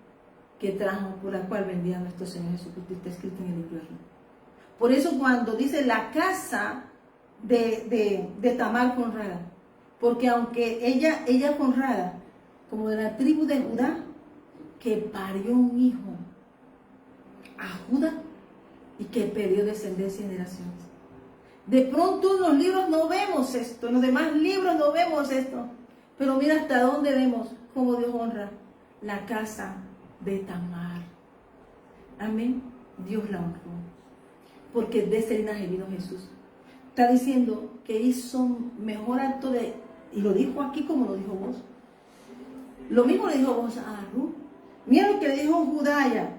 que trajo, por la cual vendía a nuestro Señor Jesucristo, está escrito en el libro. Por eso cuando dice la casa de Tamar fue honrada, porque aunque ella fue honrada como de la tribu de Judá, que parió un hijo a Judá y que perdió descendencia en generaciones. De pronto en los libros no vemos esto, en los demás libros no vemos esto, pero mira hasta dónde vemos cómo Dios honra la casa de Tamar. Amén. Dios la honró, porque de ese linaje vino Jesús. Está diciendo que hizo mejor acto y lo dijo aquí como lo dijo vos. Lo mismo le dijo vos a Ruth. Mira lo que le dijo Judá a ella: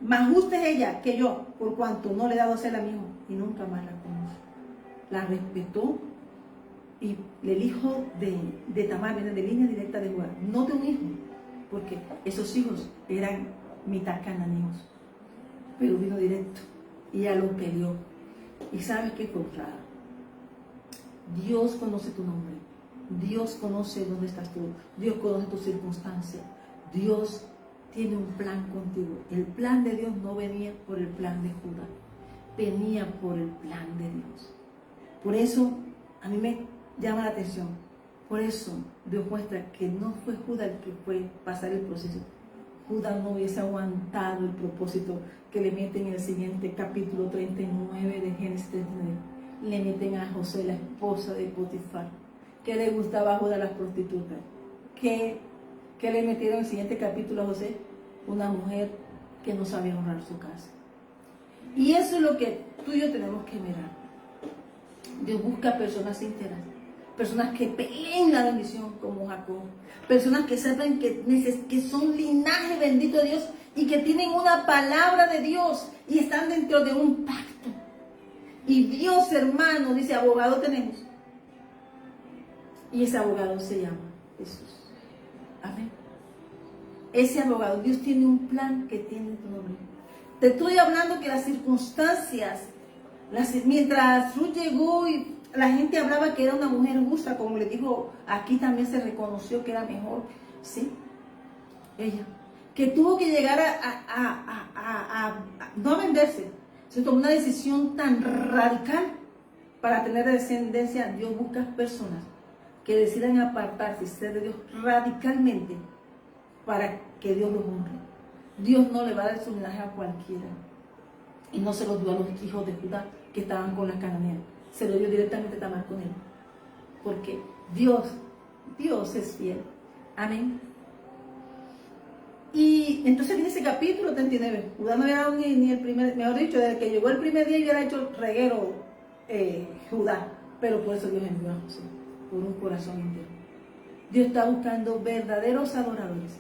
más justa es ella que yo, por cuanto no le he dado a ser la misma, y nunca más la conoce. La respetó, y el hijo de Tamar viene de línea directa de Judá, no de un hijo, porque esos hijos eran mitad cananeos, pero vino directo, y ella lo peleó. Y sabes qué fue honrada. Dios conoce tu nombre, Dios conoce dónde estás tú, Dios conoce tus circunstancias, Dios tiene un plan contigo. El plan de Dios no venía por el plan de Judá, venía por el plan de Dios. Por eso a mí me llama la atención, por eso Dios muestra que no fue Judá el que fue pasar el proceso. Judá no hubiese aguantado el propósito que le meten en el siguiente capítulo 39 de Génesis 39. Le meten a José, la esposa de Potifar, que le gustaba a Judá las prostitutas. Que le metieron en el siguiente capítulo a José, una mujer que no sabía honrar su casa. Y eso es lo que tú y yo tenemos que mirar. Dios busca personas íntegras, personas que peleen la bendición como Jacob, personas que sepan que son linaje bendito de Dios y que tienen una palabra de Dios y están dentro de un pacto. Y Dios, hermano, dice, abogado tenemos. Y ese abogado se llama Jesús. Amén. Ese abogado, Dios tiene un plan que tiene tu nombre. Te estoy hablando que las circunstancias, mientras Ruth llegó y la gente hablaba que era una mujer justa, como le dijo, aquí también se reconoció que era mejor, ¿sí? Ella, que tuvo que llegar a no a venderse, se tomó una decisión tan radical para tener descendencia. Dios busca personas que decidan apartarse y ser de Dios radicalmente para que Dios los honre. Dios no le va a dar su linaje a cualquiera. Y no se lo dio a los hijos de Judá que estaban con las cananeas. Se lo dio directamente a Tamar con él. Porque Dios es fiel. Amén. Y entonces viene ese capítulo 39. Judá no había dado ni el primer, mejor dicho, desde que llegó el primer día y hubiera hecho reguero Judá. Pero por eso Dios envió a José, por un corazón entero. Dios está buscando verdaderos adoradores,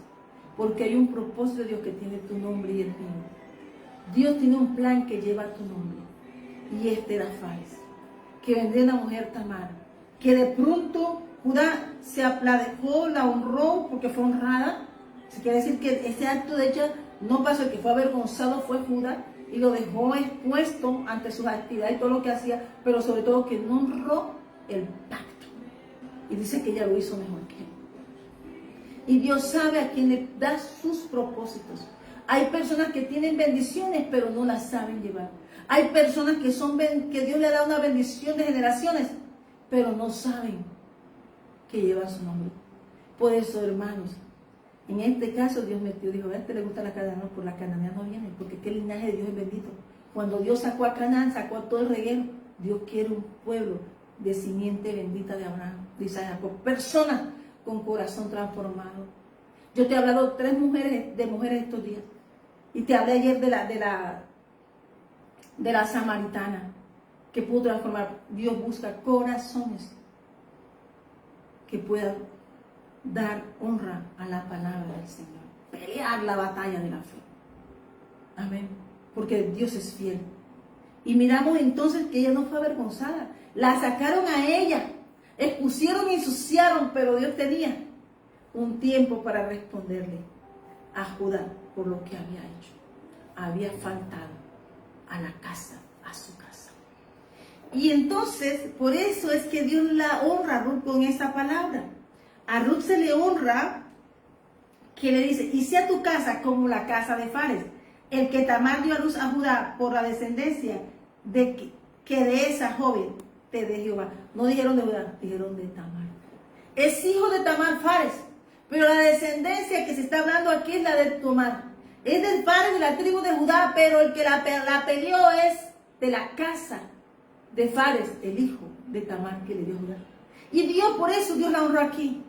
porque hay un propósito de Dios que tiene tu nombre y el mío. Dios tiene un plan que lleva tu nombre, y este era Fares, que vendría una mujer Tamar, que de pronto Judá se apladejó, la honró porque fue honrada. Se quiere decir que ese acto de ella no pasó, el que fue avergonzado fue Judá y lo dejó expuesto ante sus actividades y todo lo que hacía, pero sobre todo que no honró el pacto. Y dice que ella lo hizo mejor que él. Y Dios sabe a quién le da sus propósitos. Hay personas que tienen bendiciones, pero no las saben llevar. Hay personas que Dios le da una bendición de generaciones, pero no saben que lleva su nombre. Por eso, hermanos, en este caso Dios dijo, a este le gusta la cananea, no, por la cananea no viene, porque qué linaje de Dios es bendito. Cuando Dios sacó a Canaán, sacó a todo el reguero. Dios quiere un pueblo de simiente bendita de Abraham, de Isaac, Jacob, personas con corazón transformado. Yo te he hablado de mujeres estos días, y te hablé ayer de la samaritana que pudo transformar. Dios busca corazones que puedan dar honra a la palabra del Señor, pelear la batalla de la fe. Amén. Porque Dios es fiel. Y miramos entonces que ella no fue avergonzada. La sacaron a ella, expusieron y ensuciaron, pero Dios tenía un tiempo para responderle a Judá por lo que había hecho. Había faltado a la casa, a su casa. Y entonces, por eso es que Dios la honra a Ruth con esa palabra. A Ruth se le honra que le dice, y sea tu casa como la casa de Fares, el que Tamar dio a luz a Judá por la descendencia de que de esa joven te de Jehová. No dijeron de Judá, dijeron de Tamar. Es hijo de Tamar Fares, pero la descendencia que se está hablando aquí es la de Tamar. Es del Fares de la tribu de Judá, pero el que la peleó es de la casa de Fares, el hijo de Tamar que le dio Judá. Y Dios, por eso Dios la honró aquí.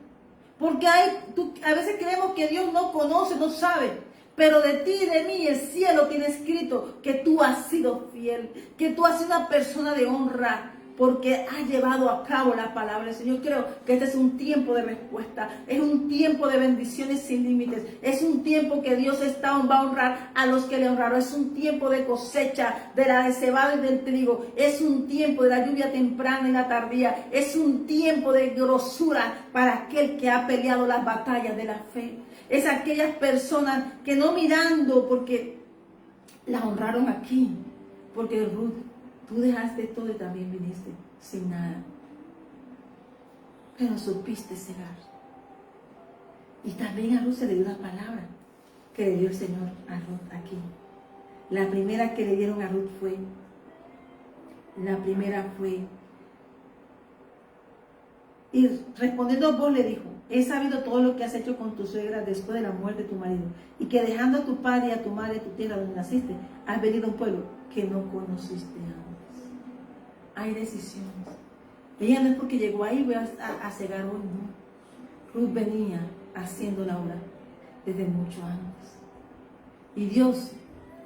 Porque a veces creemos que Dios no conoce, no sabe. Pero de ti y de mí el cielo tiene escrito que tú has sido fiel, que tú has sido una persona de honra, porque has llevado a cabo la palabra del Señor. Creo que este es un tiempo de respuesta, es un tiempo de bendiciones sin límites, es un tiempo que Dios va a honrar a los que le honraron, es un tiempo de cosecha de la cebada y del trigo, es un tiempo de la lluvia temprana y la tardía, es un tiempo de grosura para aquel que ha peleado las batallas de la fe. Es aquellas personas que no mirando, porque la honraron aquí, porque Ruth, tú dejaste todo y también viniste sin nada, pero supiste cegar. Y también a Ruth se le dio la palabra que le dio el Señor a Ruth aquí. La primera que le dieron a Ruth fue, y respondiendo vos le dijo, he sabido todo lo que has hecho con tu suegra después de la muerte de tu marido, y que dejando a tu padre y a tu madre tu tierra donde naciste, has venido a un pueblo que no conociste antes. Hay decisiones. Ella no es porque llegó ahí voy a cegar hoy, no. Ruth venía haciendo la obra desde mucho antes. Y Dios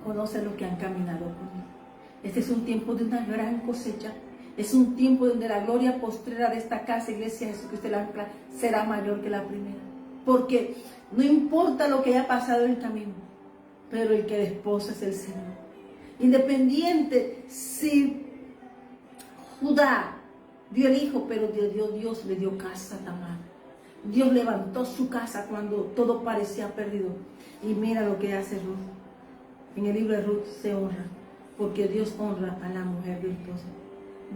conoce lo que han caminado con él. Este es un tiempo de una gran cosecha. Es un tiempo donde la gloria postrera de esta casa, Iglesia de Jesucristo del Ancla, será mayor que la primera. Porque no importa lo que haya pasado en el camino, pero el que desposa es el Señor. Independiente si Judá dio el hijo, pero Dios le dio casa a Tamar. Dios levantó su casa cuando todo parecía perdido. Y mira lo que hace Ruth. En el libro de Ruth se honra, porque Dios honra a la mujer virtuosa.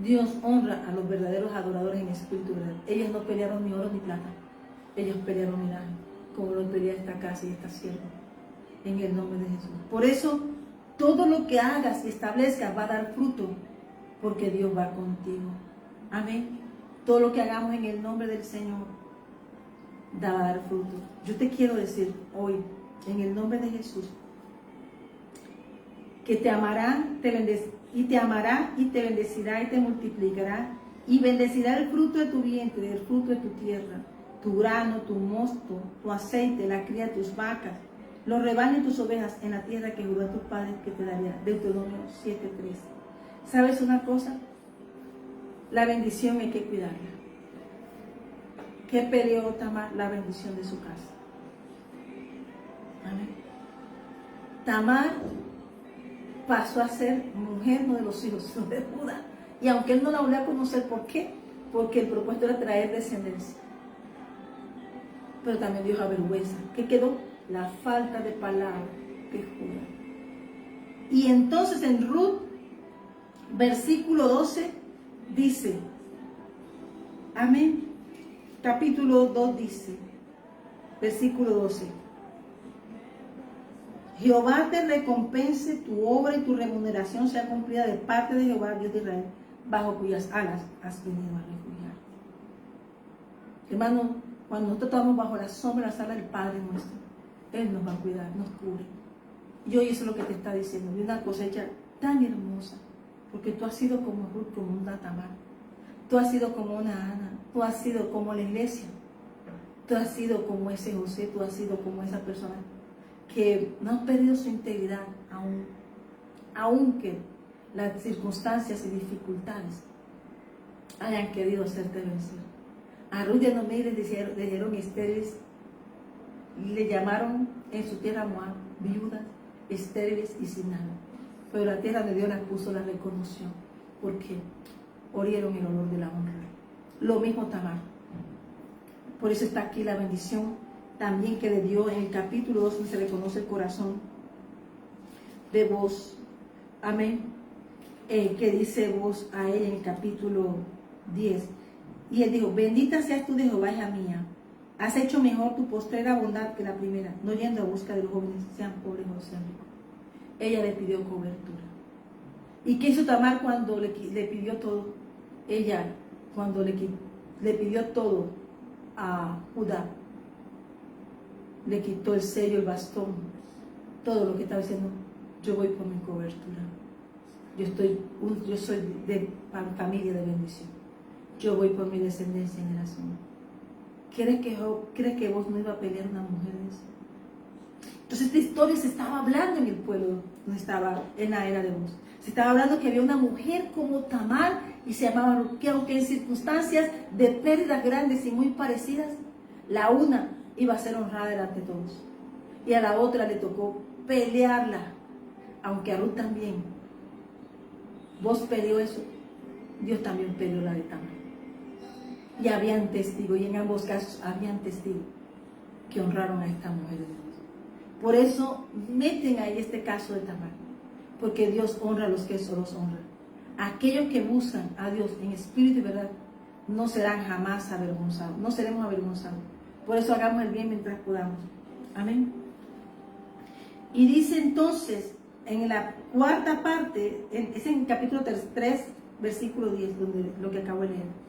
Dios honra a los verdaderos adoradores en espíritu y verdad. Ellos no pelearon ni oro ni plata. Ellos pelearon milagros, como lo pelea esta casa y esta sierva. En el nombre de Jesús. Por eso, todo lo que hagas y establezcas va a dar fruto, porque Dios va contigo. Amén. Todo lo que hagamos en el nombre del Señor va a dar fruto. Yo te quiero decir hoy, en el nombre de Jesús, que te amará, te amará y te bendecirá y te multiplicará y bendecirá el fruto de tu vientre, el fruto de tu tierra, tu grano, tu mosto, tu aceite, la cría de tus vacas, los rebaños y tus ovejas en la tierra que juró a tus padres que te daría. Deuteronomio 7:3. ¿Sabes una cosa? La bendición hay que cuidarla. ¿Qué peleó Tamar? La bendición de su casa. Amén. Tamar pasó a ser mujer no de los hijos, sino de Judá. Y aunque él no la volvió a conocer, ¿por qué? Porque el propósito era traer descendencia. Pero también Dios avergüenza. ¿Qué quedó? La falta de palabra de Judá. Y entonces en Ruth, versículo 12, dice, amén, capítulo 2 dice, versículo 12, Jehová te recompense tu obra y tu remuneración sea cumplida de parte de Jehová, Dios de Israel, bajo cuyas alas has venido a refugiar. Hermano, cuando nosotros estamos bajo la sombra, la sala del Padre nuestro, Él nos va a cuidar, nos cubre. Y hoy eso es lo que te está diciendo, de una cosecha tan hermosa, porque tú has sido como Ruth, como una Tamar, tú has sido como una Ana, tú has sido como la iglesia, tú has sido como ese José, tú has sido como esa persona que no han perdido su integridad aunque las circunstancias y dificultades hayan querido hacerte vencer. A Ruth y a Noemí les dijeron estériles, le llamaron en su tierra Moab viudas, estériles y sin nada. Pero la tierra de Dios la puso, la reconoció, porque olieron el olor de la honra. Lo mismo Tamar. Por eso está aquí la bendición también que le dio en el capítulo 2, donde se le conoce el corazón de Booz. Amén. Que dice Booz a él en el capítulo 10. Y él dijo: bendita seas tú de Jehová, hija mía. Has hecho mejor tu postrera bondad que la primera, no yendo a busca de los jóvenes, sean pobres o sean ricos. Ella le pidió cobertura. ¿Y qué hizo Tamar cuando le pidió todo? Ella, cuando le pidió todo a Judá, le quitó el sello, el bastón, todo lo que estaba diciendo: yo voy por mi cobertura. Yo soy de familia de bendición. Yo voy por mi descendencia en generación. ¿Crees que vos no iba a pelear una mujer de eso? Entonces esta historia se estaba hablando en el pueblo, no estaba en la era de Booz. Se estaba hablando que había una mujer como Tamar y se llamaba Ruth, que aunque en circunstancias de pérdidas grandes y muy parecidas, la una iba a ser honrada delante de todos. Y a la otra le tocó pelearla, aunque a Ruth también. Vos peleó eso, Dios también peleó la de Tamar. Y habían testigos, y en ambos casos habían testigos que honraron a esta mujer de Dios. Por eso meten ahí este caso de Tamar, porque Dios honra a los que solo los honran. Aquellos que buscan a Dios en espíritu y verdad no serán jamás avergonzados, no seremos avergonzados. Por eso hagamos el bien mientras podamos. Amén. Y dice entonces, en la cuarta parte, es en el capítulo 3, versículo 10, donde lo que acabo de leer.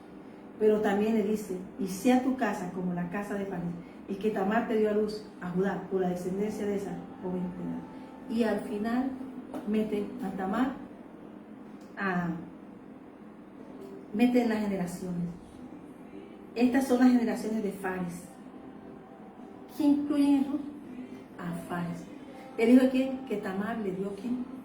Pero también le dice: y sea tu casa como la casa de Fares, y que Tamar te dio a luz a Judá por la descendencia de esa joven piedad. Y al final meten a Tamar, meten las generaciones. Estas son las generaciones de Fares. ¿Quién incluye en Ruth? A Fares. ¿El hijo de quién? Que Tamar le dio quién.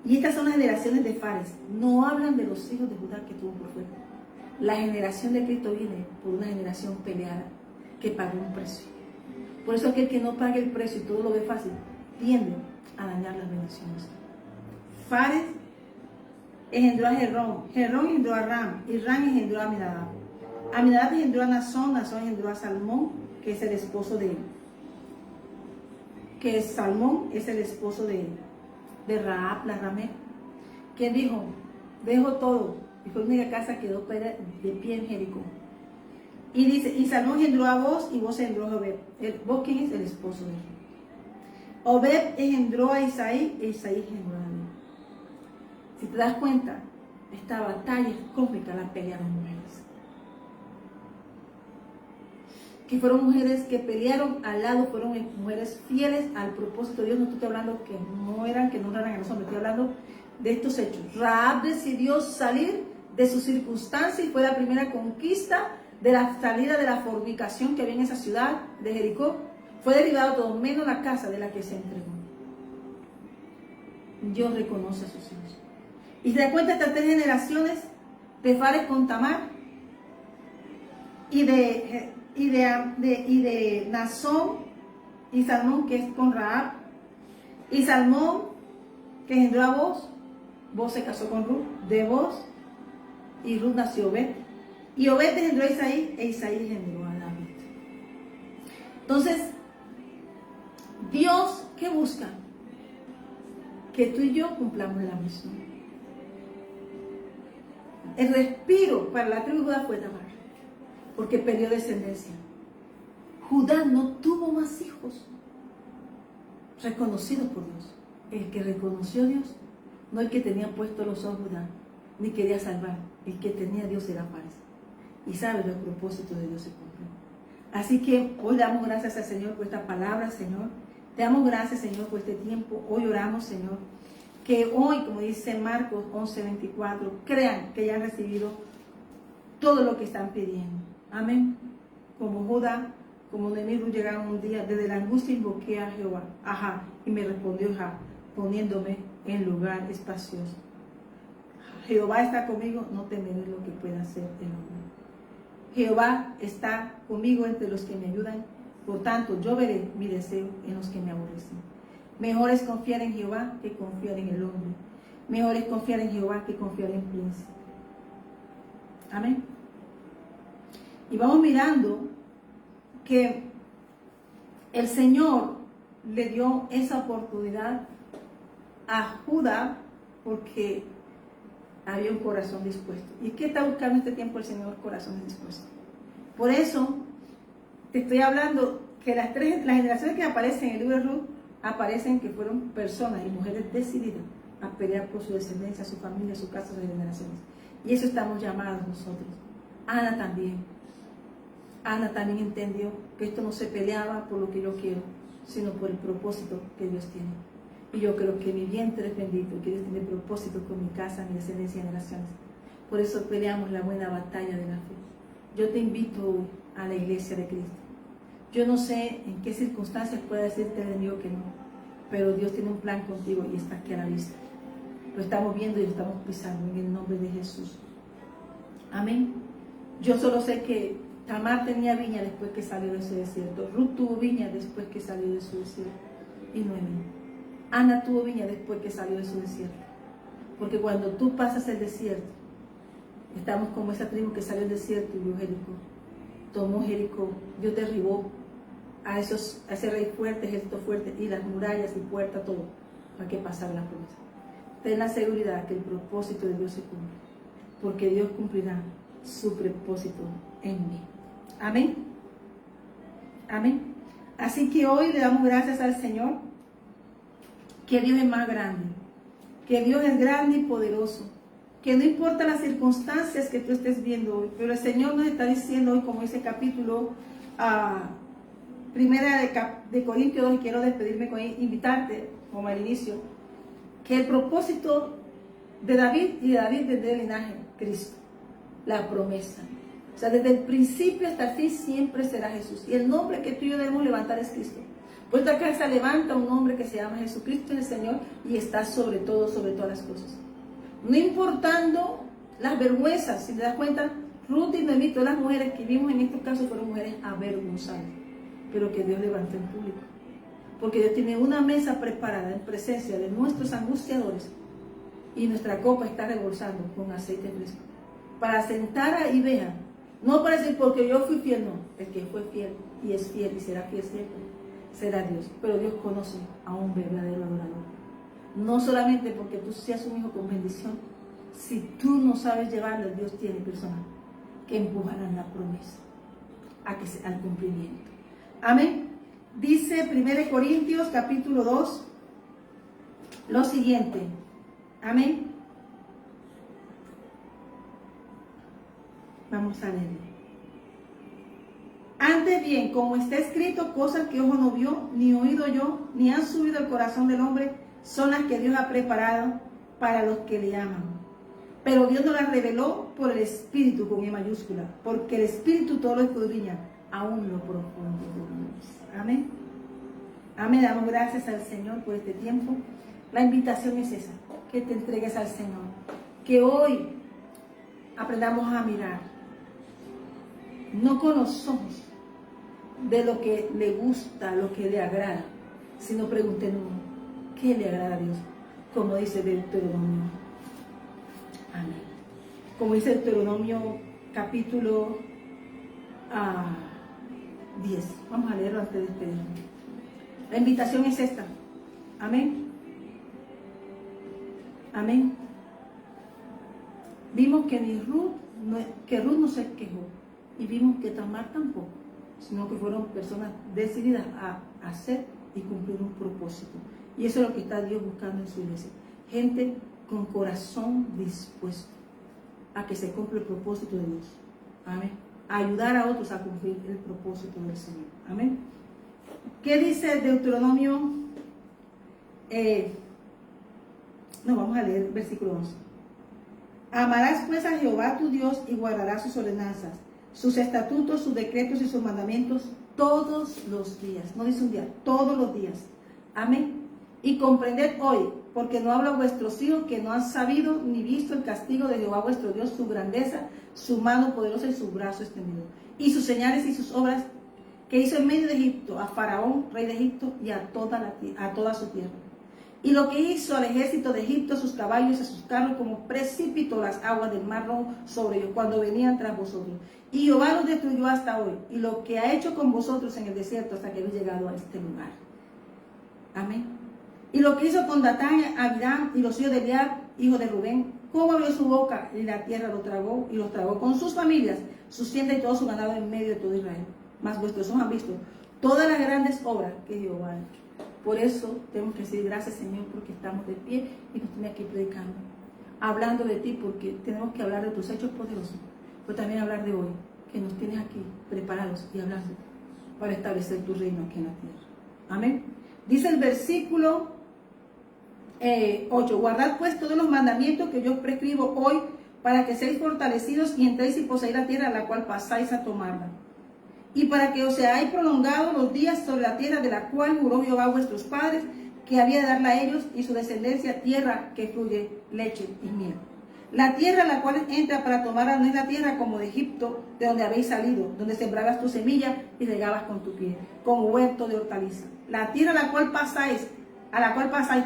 Y estas son las generaciones de Fares. No hablan de los hijos de Judá que tuvo por fuera. La generación de Cristo viene por una generación peleada que pagó un precio. Por eso aquel que no pague el precio y todo lo ve fácil, tiende a dañar las bendiciones. Fares engendró a Jerón, Jerón engendró a Ram, y Ram engendró a Aminadab. Aminadab engendró a Nazón, Nazón engendró a Salmón, que es el esposo de él. Que Salmón es el esposo de Rahab, la ramera, quien dijo: dejo todo, y fue la única casa que quedó de pie en Jericó. Y dice: y Salmón engendró a Booz, y Booz engendró a Obed. Booz, ¿quién es? El esposo de él. Obed engendró a Isaí, e Isaí engendró a David. Si te das cuenta, esta batalla es cósmica, la pelea de mujeres. Que fueron mujeres que pelearon al lado, fueron mujeres fieles al propósito de Dios. No estoy hablando que no eran a los hombres, estoy hablando de estos hechos. Rahab decidió salir de su circunstancia y fue la primera conquista de la salida de la fornicación que había en esa ciudad de Jericó. Fue derribado todo, menos la casa de la que se entregó. Dios reconoce a sus hijos. Y se da cuenta estas 3 generaciones de Fares con Tamar y de Nazón y Salmón, que es con Rahab, y Salmón que engendró a Booz. Booz se casó con Ruth, de Booz, y Ruth nació Obed, y Obed engendró a Isaí, e Isaí engendró a David. Entonces, Dios, ¿qué busca? Que tú y yo cumplamos la misión. El respiro para la tribu de Judá fue Tamar, porque perdió descendencia. Judá no tuvo más hijos reconocidos por Dios. El que reconoció a Dios, no el que tenía puesto los ojos Judá, ni quería salvar. El que tenía a Dios era Fares. Y sabe, el propósito de Dios se cumplió. Así que hoy damos gracias al Señor por esta palabra, Señor. Te damos gracias, Señor, por este tiempo. Hoy oramos, Señor, que hoy, como dice Marcos 11:24, crean que ya han recibido todo lo que están pidiendo. Amén. Como Judá, como Nemiro llegaron un día, desde la angustia invoqué a Jehová, y me respondió poniéndome en lugar espacioso. Jehová está conmigo, no temeré lo que pueda hacer el hombre. Jehová está conmigo entre los que me ayudan, Por tanto, yo veré mi deseo en los que me aborrecen. Mejor es confiar en Jehová que confiar en el hombre. Mejor es confiar en Jehová que confiar en príncipe. Amén. Y vamos mirando que el Señor le dio esa oportunidad a Judá porque había un corazón dispuesto. ¿Y qué está buscando en este tiempo el Señor? Corazones dispuestos. Por eso te estoy hablando que las generaciones que aparecen en el libro de Ruth aparecen que fueron personas y mujeres decididas a pelear por su descendencia, su familia, su casa, sus generaciones. Y eso estamos llamados nosotros. Ana también. Ana también entendió que esto no se peleaba por lo que yo quiero, sino por el propósito que Dios tiene. Y yo creo que mi vientre es bendito, que Dios tiene propósito con mi casa, mi descendencia y generaciones. Por eso peleamos la buena batalla de la fe. Yo te invito hoy a la iglesia de Cristo. Yo no sé en qué circunstancias puede decirte el enemigo que no, pero Dios tiene un plan contigo y está aquí a la vista. Lo estamos viendo y lo estamos pisando en el nombre de Jesús. Amén. Yo solo sé que Tamar tenía viña después que salió de su desierto. Ruth tuvo viña después que salió de su desierto. Y Noemí. Ana tuvo viña después que salió de su desierto. Porque cuando tú pasas el desierto, estamos como esa tribu que salió del desierto y vio Jericó. Tomó Jericó. Dios derribó a ese rey fuerte, ejército fuerte, y las murallas y puertas, todo, para que pasara la promesa. Ten la seguridad que el propósito de Dios se cumple, porque Dios cumplirá su propósito en mí. Amén. Amén. Así que hoy le damos gracias al Señor, que Dios es más grande, que Dios es grande y poderoso, que no importa las circunstancias que tú estés viendo hoy, pero el Señor nos está diciendo hoy, como dice capítulo primera de Corintios 2, y quiero despedirme con invitarte, como al inicio, que el propósito de David y de David desde el linaje, Cristo, la promesa. O sea, desde el principio hasta el fin siempre será Jesús. Y el nombre que tú y yo debemos levantar es Cristo. Pues esta casa levanta un nombre que se llama Jesucristo en el Señor y está sobre todo, sobre todas las cosas. No importando las vergüenzas, si te das cuenta, Ruth y Noemí, todas las mujeres que vimos en estos casos fueron mujeres avergonzadas, pero que Dios levantó en público. Porque Dios tiene una mesa preparada en presencia de nuestros angustiadores y nuestra copa está rebosando con aceite fresco. Para sentar ahí, vean, no para decir porque yo fui fiel, no, el que fue fiel y es fiel y será fiel siempre, será Dios. Pero Dios conoce a un verdadero adorador. No solamente porque tú seas un hijo con bendición, si tú no sabes llevarlo, Dios tiene personas que empujarán la promesa al cumplimiento. Amén. Dice 1 Corintios capítulo 2 lo siguiente. Amén. Vamos a leerlo. Antes bien, como está escrito, cosas que ojo no vio, ni oído yo, ni han subido al corazón del hombre, son las que Dios ha preparado para los que le aman. Pero Dios nos las reveló por el Espíritu con E mayúscula, porque el Espíritu todo lo escudriña, aún lo profundo de Dios. Amén. Amén. Damos gracias al Señor por este tiempo. La invitación es esa, que te entregues al Señor. Que hoy aprendamos a mirar, no con los ojos de lo que le gusta, lo que le agrada, sino preguntémonos, ¿qué le agrada a Dios? Como dice Deuteronomio. Amén. Como dice Deuteronomio capítulo 10. Vamos a leerlo antes de despedirnos. La invitación es esta. Amén. Amén. Vimos que Ruth no se quejó. Y vimos que Tamar tampoco. Sino que fueron personas decididas a hacer y cumplir un propósito. Y eso es lo que está Dios buscando en su iglesia. Gente con corazón dispuesto a que se cumpla el propósito de Dios. Amén. A ayudar a otros a cumplir el propósito del Señor. Amén. ¿Qué dice Deuteronomio? Vamos a leer el versículo 11. Amarás pues a Jehová tu Dios y guardarás sus ordenanzas, sus estatutos, sus decretos y sus mandamientos todos los días. No dice un día, todos los días. Amén. Y comprended hoy, porque no hablan vuestros hijos que no han sabido ni visto el castigo de Jehová vuestro Dios, su grandeza, su mano poderosa y su brazo extendido, y sus señales y sus obras que hizo en medio de Egipto a Faraón, rey de Egipto, y a toda su tierra. Y lo que hizo al ejército de Egipto, a sus caballos, a sus carros, como precipitó las aguas del mar Rojo sobre ellos cuando venían tras vosotros. Y Jehová los destruyó hasta hoy. Y lo que ha hecho con vosotros en el desierto hasta que habéis llegado a este lugar. Amén. Y lo que hizo con Datán, Abiram y los hijos de Eliab, hijo de Rubén, cómo abrió su boca y la tierra lo tragó y los tragó con sus familias, sus tiendas y todo su ganado en medio de todo Israel. Mas vuestros ojos han visto todas las grandes obras que Jehová ha hecho. Por eso tenemos que decir gracias, Señor, porque estamos de pie y nos tiene aquí predicando, hablando de ti, porque tenemos que hablar de tus hechos poderosos, pero también hablar de hoy, que nos tienes aquí preparados y hablando para establecer tu reino aquí en la tierra. Amén. Dice el versículo 8: guardad pues todos los mandamientos que yo os prescribo hoy, para que seáis fortalecidos y entréis y poseáis la tierra a la cual pasáis a tomarla. Y para que os seáis prolongados los días sobre la tierra de la cual juró Jehová a vuestros padres, que había de darla a ellos y su descendencia, tierra que fluye leche y miel. La tierra a la cual entra para tomarla no es la tierra como de Egipto, de donde habéis salido, donde sembrabas tu semilla y regabas con tu pie, como huerto de hortaliza. La tierra a la cual pasáis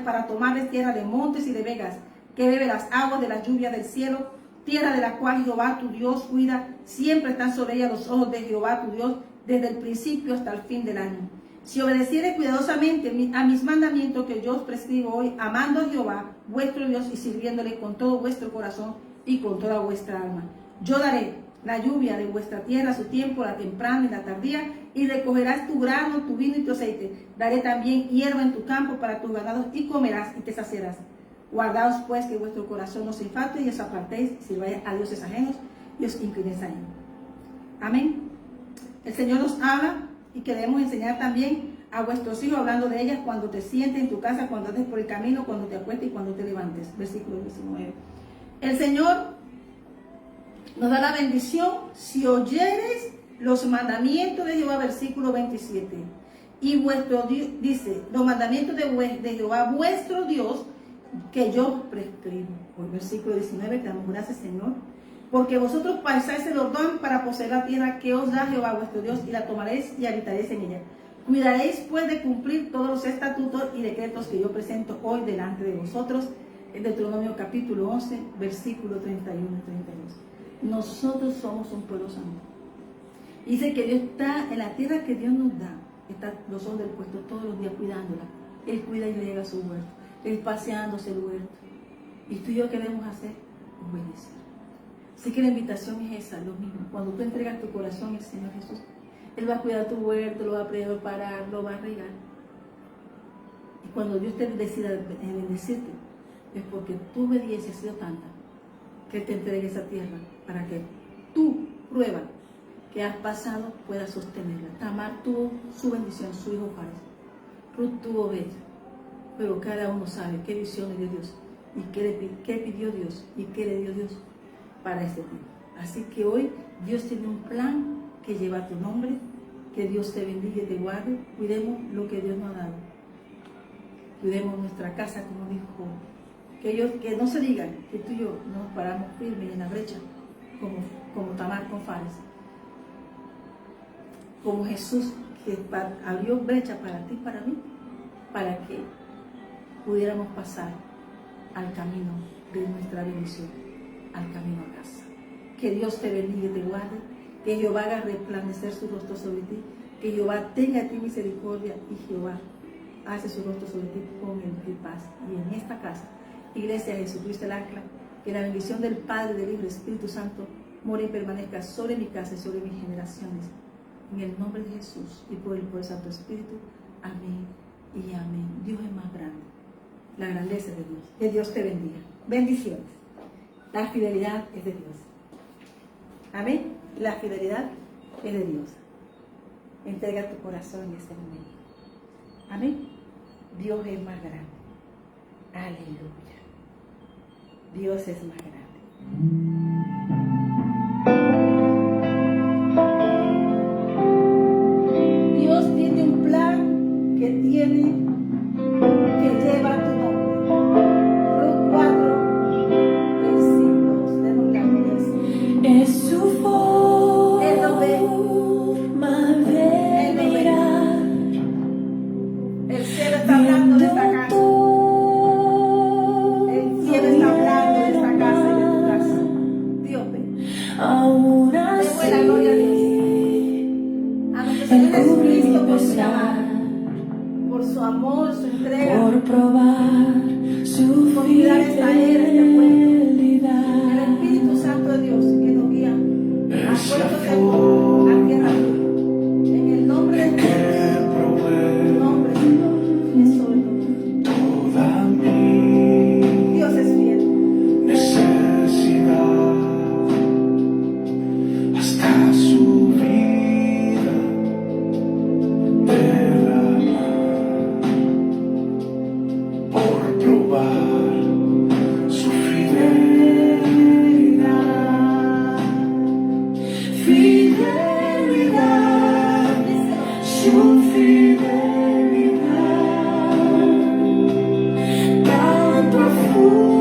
para tomar es tierra de montes y de vegas, que bebe las aguas de las lluvias del cielo, tierra de la cual Jehová tu Dios cuida, siempre están sobre ella los ojos de Jehová tu Dios, desde el principio hasta el fin del año. Si obedecieres cuidadosamente a mis mandamientos que yo os prescribo hoy, amando a Jehová vuestro Dios y sirviéndole con todo vuestro corazón y con toda vuestra alma, yo daré la lluvia de vuestra tierra a su tiempo, la temprana y la tardía, y recogerás tu grano, tu vino y tu aceite. Daré también hierba en tu campo para tus ganados, y comerás y te saciarás. Guardaos pues que vuestro corazón no se infate y os apartéis y sirváis a dioses ajenos y os inclinéis a él. Amén. El Señor nos habla y queremos enseñar también a vuestros hijos, hablando de ellas cuando te sientes en tu casa, cuando andes por el camino, cuando te acuestes y cuando te levantes. Versículo 19. El Señor nos da la bendición si oyeres los mandamientos de Jehová, versículo 27. Y vuestro Dios, dice, los mandamientos de Jehová, vuestro Dios, que yo prescribo. Por versículo 19, te damos gracias, Señor, porque vosotros pasáis el Jordán para poseer la tierra que os da Jehová vuestro Dios, y la tomaréis y habitaréis en ella. Cuidaréis pues de cumplir todos los estatutos y decretos que yo presento hoy delante de vosotros. En Deuteronomio capítulo 11, versículo 31 y 32. Nosotros somos un pueblo santo. Dice que Dios está en la tierra que Dios nos da. Está los ojos del puesto todos los días cuidándola. Él cuida y riega su huerto. Él paseándose el huerto. Y tú y yo, ¿qué debemos hacer? Obedecer. Así que la invitación es esa, lo mismo. Cuando tú entregas tu corazón al Señor Jesús, Él va a cuidar tu huerto, lo va a preparar, lo va a regar. Y cuando Dios te decida bendecirte, es porque tu obediencia ha sido tanta que Él te entregue esa tierra para que tu prueba que has pasado puedas sostenerla. Tamar tuvo su bendición, su hijo Fares. Ruth tuvo bella. Pero cada uno sabe qué visión le dio Dios y qué pidió Dios y qué le dio Dios para este tiempo. Así que hoy Dios tiene un plan que lleva tu nombre. Que Dios te bendiga y te guarde. Cuidemos lo que Dios nos ha dado. Cuidemos nuestra casa, como dijo. Que no se digan que tú y yo nos paramos firmes en la brecha, como Tamar con Fares. Como Jesús, que abrió brecha para ti y para mí, para que pudiéramos pasar al camino de nuestra bendición, al camino a casa. Que Dios te bendiga y te guarde, que Jehová haga resplandecer su rostro sobre ti, que Jehová tenga a ti misericordia y Jehová hace su rostro sobre ti con el paz. Y en esta casa, Iglesia de Jesucristo el Ancla, que la bendición del Padre, del Hijo y del Espíritu Santo more y permanezca sobre mi casa y sobre mis generaciones. En el nombre de Jesús y por el poder del Santo Espíritu. Amén y amén. Dios es más grande. La grandeza de Dios. Que Dios te bendiga. Bendiciones. La fidelidad es de Dios. Amén. La fidelidad es de Dios. Entrega tu corazón en este momento. Amén. Dios es más grande. Aleluya. Dios es más grande. Dios tiene un plan que lleva tu nombre. Ruth 4, versículos de los grandes. Es su forma Él lo ve. Jesucristo por su pesar, llamado, por su amor, su entrega, por probar su por cuidar esta era, este pueblo. El fidelidad. Espíritu Santo de Dios que nos guía a Es la puertos seguros, a tierra firme. En el nombre de que Jesús, provee nombre, Señor, Jesús es todo. toda mi Dios es fiel. necesidad, hasta su vida derrama por probar